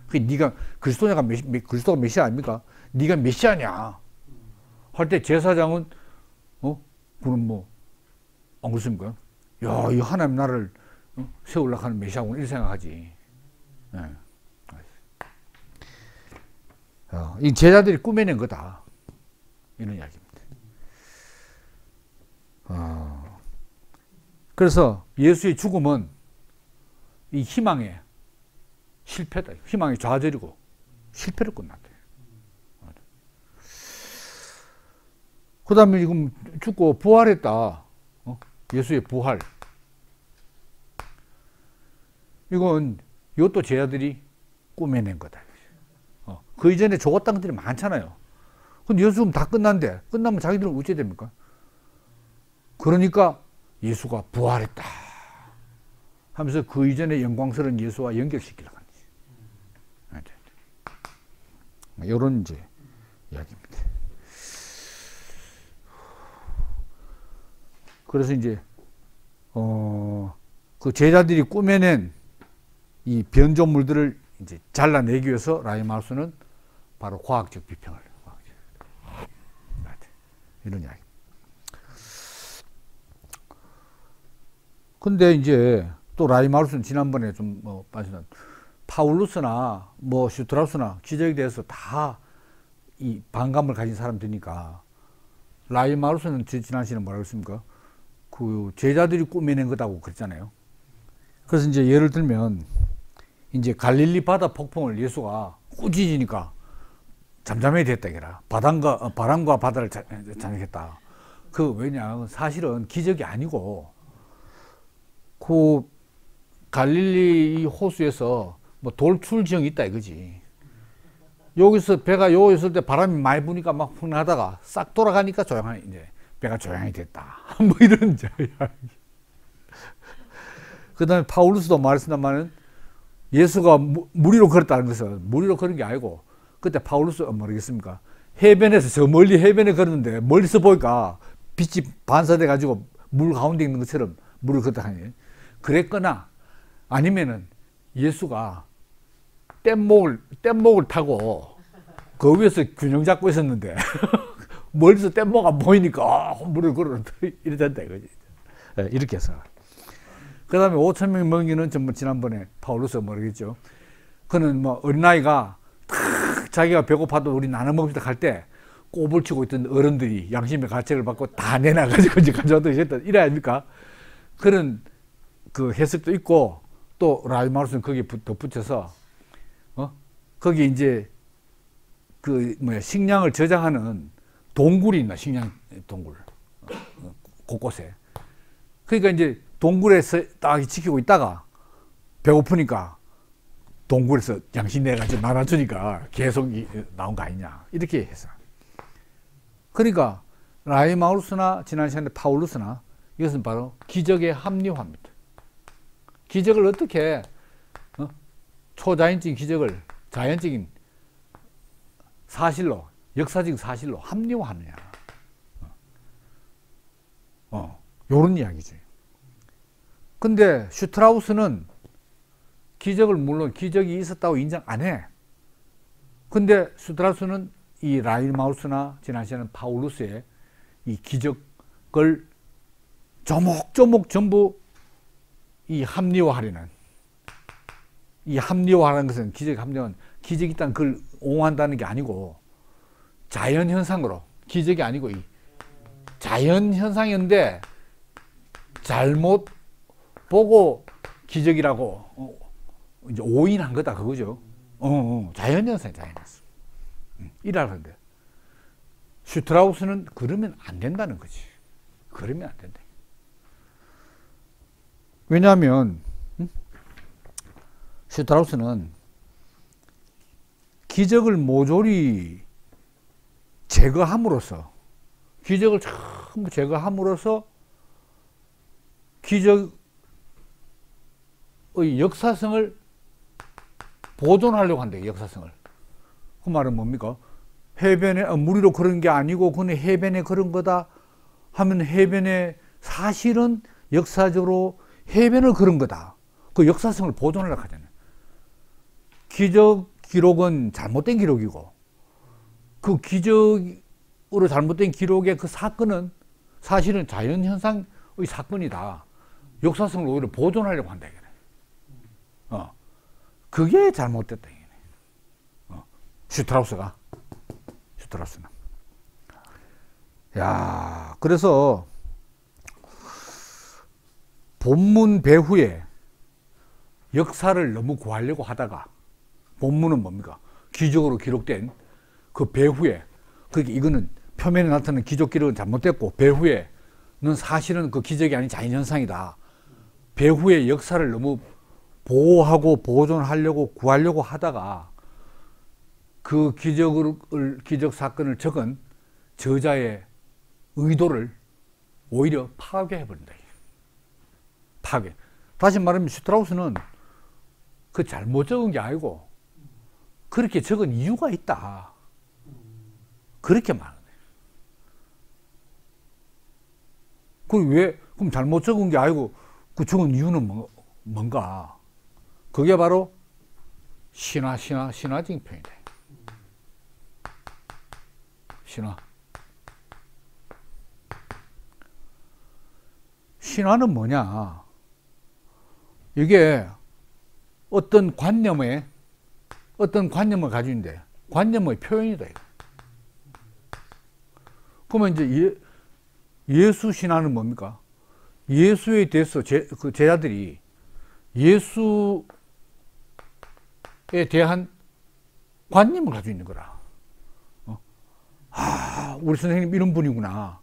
S1: 그 네가 그리스도냐가 그리스도가 메시아 아닙니까? 네가 메시아냐 할 때 제사장은 그럼 뭐 안 그렇습니까? 야, 이 하나님 나라를 세우려고 하는 메시아군 이렇게 생각하지. 이 제자들이 꾸며낸 거다. 이런 이야기입니다. 그래서 예수의 죽음은 이 희망의 실패다. 희망의 좌절이고 실패로 끝났다. 그 다음에 지금 죽고 부활했다. 예수의 부활. 이것도 제자들이 꾸며낸 거다. 그 이전에 죽었다는 것들이 많잖아요. 근데 예수는 다 끝난데, 끝나면 자기들은 어찌 됩니까? 그러니까 예수가 부활했다 하면서 그 이전에 영광스러운 예수와 연결시키려고 하는 거지. 이런 이제 이야기입니다. 그래서 이제 그 제자들이 꾸며낸 이 변조물들을 이제 잘라내기 위해서 라이마우스는 바로 과학적 비평을 이런 이야기. 근데 이제 또 라이마우스는 지난번에 좀 빠지는 파울루스나 슈트라우스나 기적에 대해서 다 이 반감을 가진 사람들이니까 라이마우스는 지난 시간에 뭐라고 했습니까? 그 제자들이 꾸며낸 거다고 그랬잖아요. 그래서 이제 예를 들면 이제 갈릴리 바다 폭풍을 예수가 꾸짖으니까 잠잠해야 됐다 이거라. 바람과 바다를 잠잠했다. 그 왜냐 사실은 기적이 아니고 그 갈릴리 호수에서 뭐 돌출 지형이 있다 이거지. 여기서 배가 요 있을 때 바람이 많이 부니까 막 풍랑하다가 싹 돌아가니까 이제 배가 조용히 됐다. 뭐 이런 이제 이야기. 그 다음에 파울루스도 말했습니다만은 예수가 물 위로 걸었다는 것은 물 위로 걸은 게 아니고 그때 파울루스가 모르겠습니까? 해변에서 저 멀리 해변에 걸었는데 멀리서 보니까 빛이 반사돼 가지고 물 가운데 있는 것처럼 물을 걷다 하니 그랬거나 아니면은 예수가 뗏목을 타고 그 위에서 균형 잡고 있었는데 멀리서 뗏목 안 보이니까 물을 걸었다 이랬다 이거지. 이렇게 해서 그 다음에 5,000명 먹이는 지난번에 파울루스가 모르겠죠. 그는 뭐 어린아이가 자기가 배고파도 우리 나눠 먹읍시다 할 때 꼬불 치고 있던 어른들이 양심의 가책을 받고 다 내놔가지고 이제 가져왔다 이래 아닙니까? 그런 그 해석도 있고 또 라이마우스는 거기에 덧붙여서 거기 이제 그 식량을 저장하는 동굴이 있나 식량 동굴 곳곳에 그러니까 이제 동굴에서 딱 지키고 있다가 배고프니까 동굴에서 양식 내가지고 나눠주니까 계속 나온 거 아니냐 이렇게 해서 그러니까 라이마우스나 지난 시간에 파울루스나 이것은 바로 기적의 합리화입니다. 기적을 어떻게 초자연적인 기적을 자연적인 사실로 역사적인 사실로 합리화하느냐 요런 이야기죠. 근데 슈트라우스는 기적을 물론 기적이 있었다고 인정 안 해. 근데 슈트라우스는 이 라이마우스나 지난 시간에 파울루스의 이 기적을 조목조목 전부 이 합리화하려는 이 합리화하는 것은 기적의 합리화는 기적이 있다는 그걸 옹호한다는 게 아니고 자연현상으로 기적이 아니고 이 자연현상인데 잘못 보고 기적이라고 이제 오인한 거다 그거죠. 자연현상 자연현상. 이라고 하는데 슈트라우스는 그러면 안 된다는 거지. 그러면 안 된다. 왜냐하면 슈트라우스는 기적을 모조리 제거함으로써 기적을 전부 제거함으로써 기적의 역사성을 보존하려고 한대. 역사성을. 그 말은 뭡니까? 해변에 물 위로 그런 게 아니고 그는 해변에 그런 거다 하면 해변에 사실은 역사적으로 해변을 그런 거다. 그 역사성을 보존하려고 하잖아요. 기적 기록은 잘못된 기록이고 그 기적으로 잘못된 기록의 그 사건은 사실은 자연현상의 사건이다. 역사성을 오히려 보존하려고 한다. 그게 잘못됐다. 슈트라우스는. 야, 그래서 본문 배후에 역사를 너무 구하려고 하다가 본문은 뭡니까? 기적으로 기록된 그 배후에 그러니까 이거는 표면에 나타나는 기적 기록은 잘못됐고 배후에는 사실은 그 기적이 아닌 자연현상이다. 배후의 역사를 너무 보호하고 보존하려고 구하려고 하다가 그 기적 사건을 적은 저자의 의도를 오히려 파괴해버린다. 파괴. 다시 말하면 슈트라우스는 그 잘못 적은 게 아니고 그렇게 적은 이유가 있다. 그렇게 말하네. 그럼 잘못 적은 게 아니고 그 적은 이유는 뭔가? 그게 바로 신화적인 표현이다. 신화. 신화는 뭐냐? 이게 어떤 관념을 가지고 있는데, 관념의 표현이다. 그러면 이제 예수 신화는 뭡니까? 예수에 대해서 그 제자들이 예수에 대한 관념을 가지고 있는 거라. 우리 선생님 이런 분이구나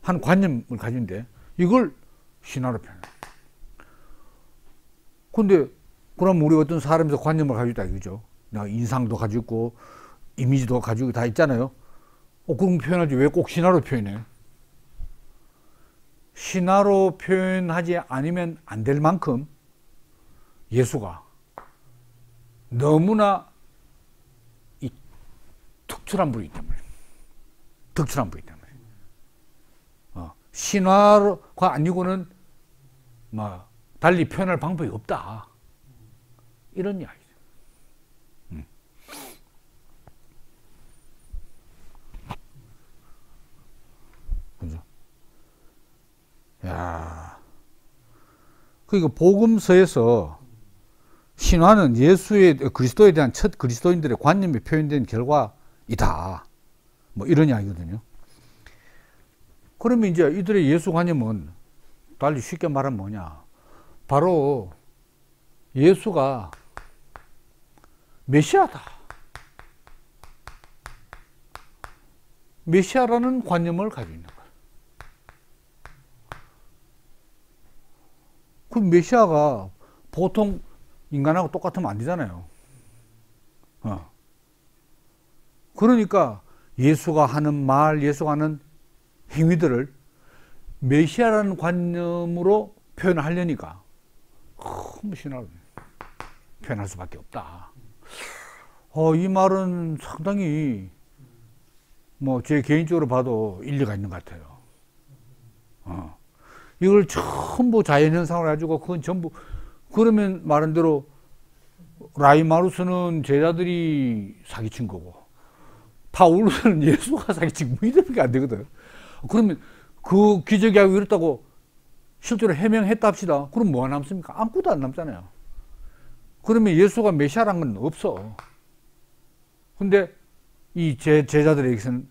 S1: 한 관념을 가지고 있는데 이걸 신화로 표현해. 근데 그럼 우리 어떤 사람에서 관념을 가지고 있다 이거죠. 내가 인상도 가지고 있고 이미지도 가지고 다 있잖아요. 그럼 표현하지 왜 꼭 신화로 표현해? 신화로 표현하지 않으면 안 될 만큼 예수가 너무나 이 특출한 분이기 때문에. 특출한 분이기 때문에. 신화가 아니고는 달리 표현할 방법이 없다. 이런 이야기죠. 그죠? 야, 그러니까 복음서에서 신화는 예수의 그리스도에 대한 첫 그리스도인들의 관념이 표현된 결과이다. 뭐 이런 이야기거든요. 그러면 이제 이들의 예수 관념은 달리 쉽게 말하면 뭐냐? 바로 예수가 메시아다. 메시아라는 관념을 가지고 있는 거예요. 그 메시아가 보통 인간하고 똑같으면 안 되잖아요. 그러니까 예수가 하는 말, 예수가 하는 행위들을 메시아라는 관념으로 표현하려니까 신화로 표현할 수밖에 없다. 이 말은 상당히 제 개인적으로 봐도 일리가 있는 것 같아요. 이걸 전부 자연현상으로 가지고 그건 전부 그러면 말한 대로 라이마루스는 제자들이 사기친 거고 파울루스는 예수가 사기친 거 이렇게 안 되거든. 그러면 그 기적이하고 이렇다고 실제로 해명했다 합시다. 그럼 뭐가 남습니까? 아무것도 안 남잖아요. 그러면 예수가 메시아란 건 없어. 근데 이 제자들에게서는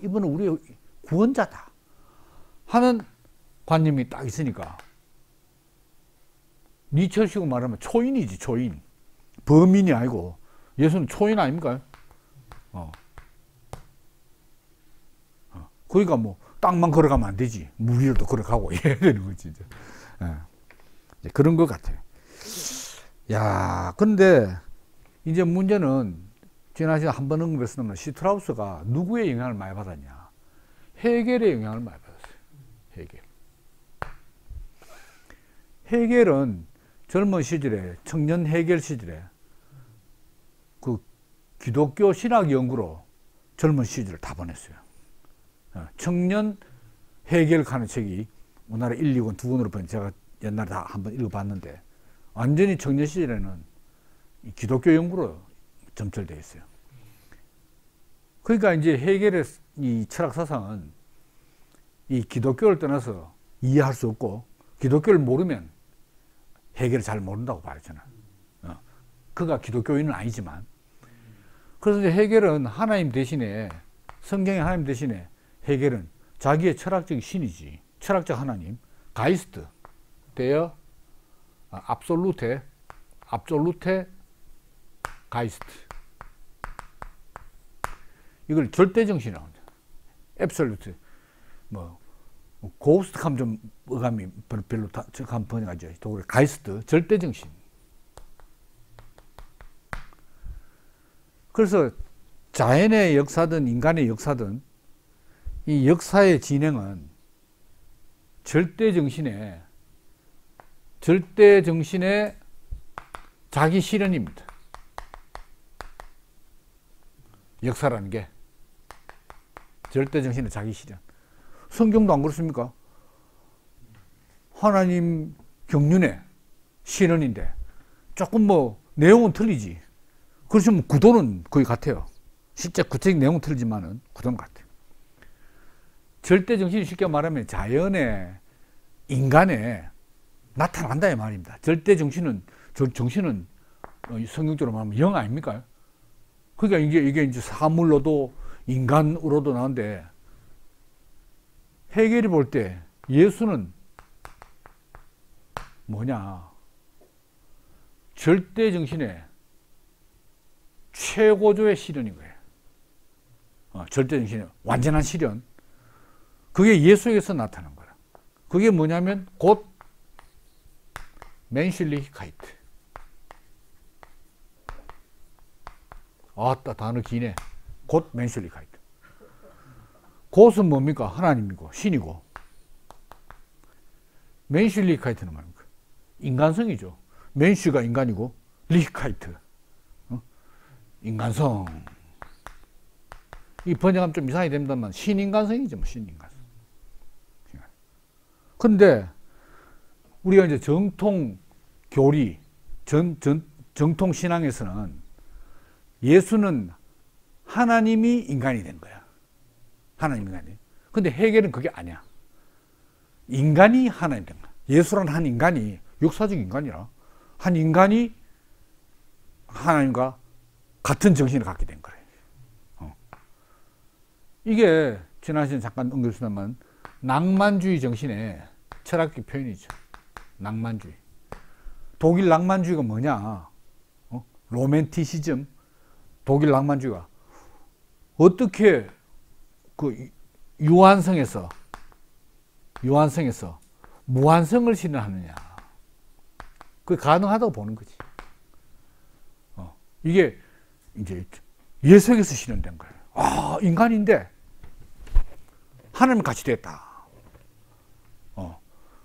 S1: 이분은 우리의 구원자다 하는 관념이 딱 있으니까 니처식으로 말하면 초인이지. 초인. 범인이 아니고 예수는 초인 아닙니까? 그러니까 땅만 걸어가면 안 되지. 물 위로도 걸어가고 이래야 되는 거지. 이제. 그런 것 같아요. 야, 근데 이제 문제는 지난 시간에 한 번 언급했었지만 슈트라우스가 누구의 영향을 많이 받았냐? 헤겔의 영향을 많이 받았어요. 헤겔은 젊은 시절에 청년 헤겔 시절에 그 기독교 신학 연구로 젊은 시절을 다 보냈어요. 청년 헤겔 하는 책이 우리나라 1, 2권, 2권으로 보낸 제가 옛날에 다 한번 읽어봤는데 완전히 청년 시절에는 기독교 연구로 점철되어 있어요. 그러니까 이제 헤겔의 이 철학 사상은 이 기독교를 떠나서 이해할 수 없고 기독교를 모르면 헤겔을 잘 모른다고 말했잖아요. 그가 기독교인은 아니지만 그래서 이제 헤겔은 하나님 대신에 성경의 하나님 대신에 헤겔은 자기의 철학적 신이지. 철학적 하나님 가이스트 데어 압솔루테 가이스트 이걸 절대정신이라고 합니다. 앱솔루트. 뭐 고스트 하면 좀 어감이 별로 적한 번역하죠. 독일 가이스트, 절대 정신. 그래서 자연의 역사든 인간의 역사든 이 역사의 진행은 절대 정신의 자기 실현입니다. 역사라는 게 절대 정신의 자기 실현. 성경도 안 그렇습니까? 하나님 경륜의 실현인데 조금 뭐 내용은 틀리지. 그렇지만 구도는 거의 같아요. 실제 구체적 내용은 틀리지만은 구도는 같아요. 절대 정신이 쉽게 말하면 자연의 인간에 나타난다 이 말입니다. 절대 정신은 성경적으로 말하면 영 아닙니까? 그러니까 이게 이제 사물로도 인간으로도 나오는데 해겔이 볼 때 예수는 뭐냐? 절대 정신의 최고조의 실현인 거예요. 절대 정신의 완전한 실현. 그게 예수에게서 나타난 거라. 그게 뭐냐면 곧 멘슐리히카이트. 아따 단어 기네. 곧 멘슐리히카이트. 곧은 뭡니까? 하나님이고 신이고. 멘슐리히카이트는 뭡니까? 인간성이죠. 멘슈가 인간이고 리히카이트. 인간성. 이 번역하면 좀 이상하게 됩니다만 신인간성이죠. 뭐 신인간성. 근데 우리가 이제 정통 교리, 정통 신앙에서는 예수는 하나님이 인간이 된 거야. 하나님 인간이. 근데 해겔은 그게 아니야. 인간이 하나님 된 거야. 예수라는 한 인간이, 역사적 인간이라, 한 인간이 하나님과 같은 정신을 갖게 된 거예요. 이게 지난 시간에 잠깐 언급했습니다만 낭만주의 정신의 철학적 표현이죠. 낭만주의. 독일 낭만주의가 뭐냐? 로맨티시즘. 독일 낭만주의가 어떻게 그 유한성에서 무한성을 실현하느냐. 그게 가능하다고 보는 거지. 이게 이제 예수에게서 실현된 거예요. 아, 인간인데 하나님 같이 됐다.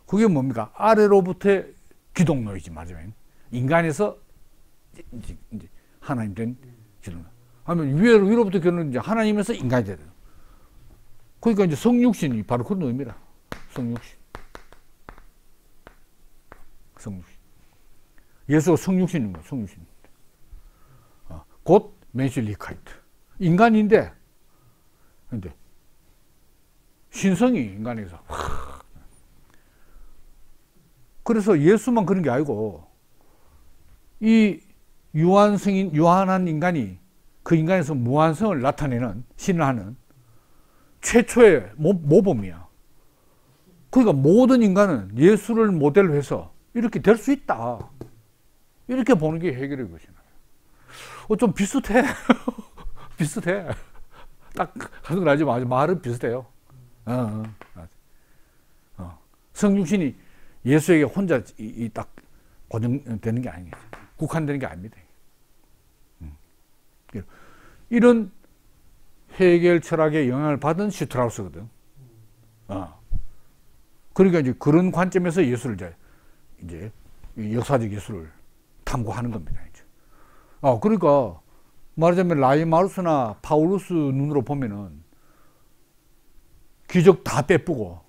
S1: 그게 뭡니까? 아래로부터의 기독론이지, 맞으면. 인간에서 이제 하나님 된 기독론. 하면 위로부터 결론은 이제 하나님에서 인간이 되다. 그러니까 이제 성육신이 바로 그런 의미라. 성육신. 예수가 성육신인 거야, 성육신. 곧 멘슐리히카이트. 인간인데, 근데 신성이 인간에서. 그래서 예수만 그런 게 아니고 이 유한한 인간이 그 인간에서 무한성을 나타내는, 실현하는 최초의 모범이야. 그러니까 모든 인간은 예수를 모델로 해서 이렇게 될 수 있다. 이렇게 보는 게 해결의 것이야. 좀 비슷해. 비슷해. 딱 가슴 나지만 아주 말은 비슷해요. 성육신이 예수에게 혼자 딱 고정되는 게 아니겠죠. 국한되는 게 아닙니다. 이런 해겔 철학의 영향을 받은 슈트라우스거든. 그러니까 이제 그런 관점에서 예수를 이제 역사적 예수를 탐구하는 겁니다. 그러니까 말하자면 라이마루스나 파울루스 눈으로 보면은 기적 다 빼쁘고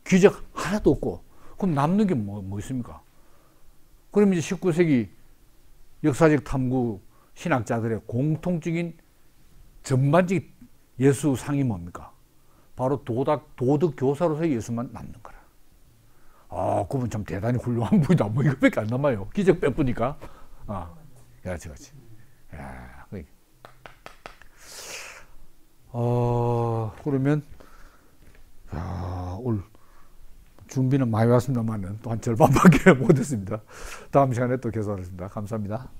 S1: 기적 하나도 없고 그럼 남는 게 뭐 있습니까? 그럼 이제 19세기 역사적 탐구 신학자들의 공통적인 전반적인 예수상이 뭡니까? 바로 도덕 교사로서의 예수만 남는 거라. 그분 참 대단히 훌륭한 분이다. 뭐 이거밖에 안 남아요. 기적 빼쁘니까. 그렇지. 그러면 오늘 준비는 많이 왔습니다만은 또 한 절반밖에 못했습니다. 다음 시간에 또 계속하겠습니다. 감사합니다.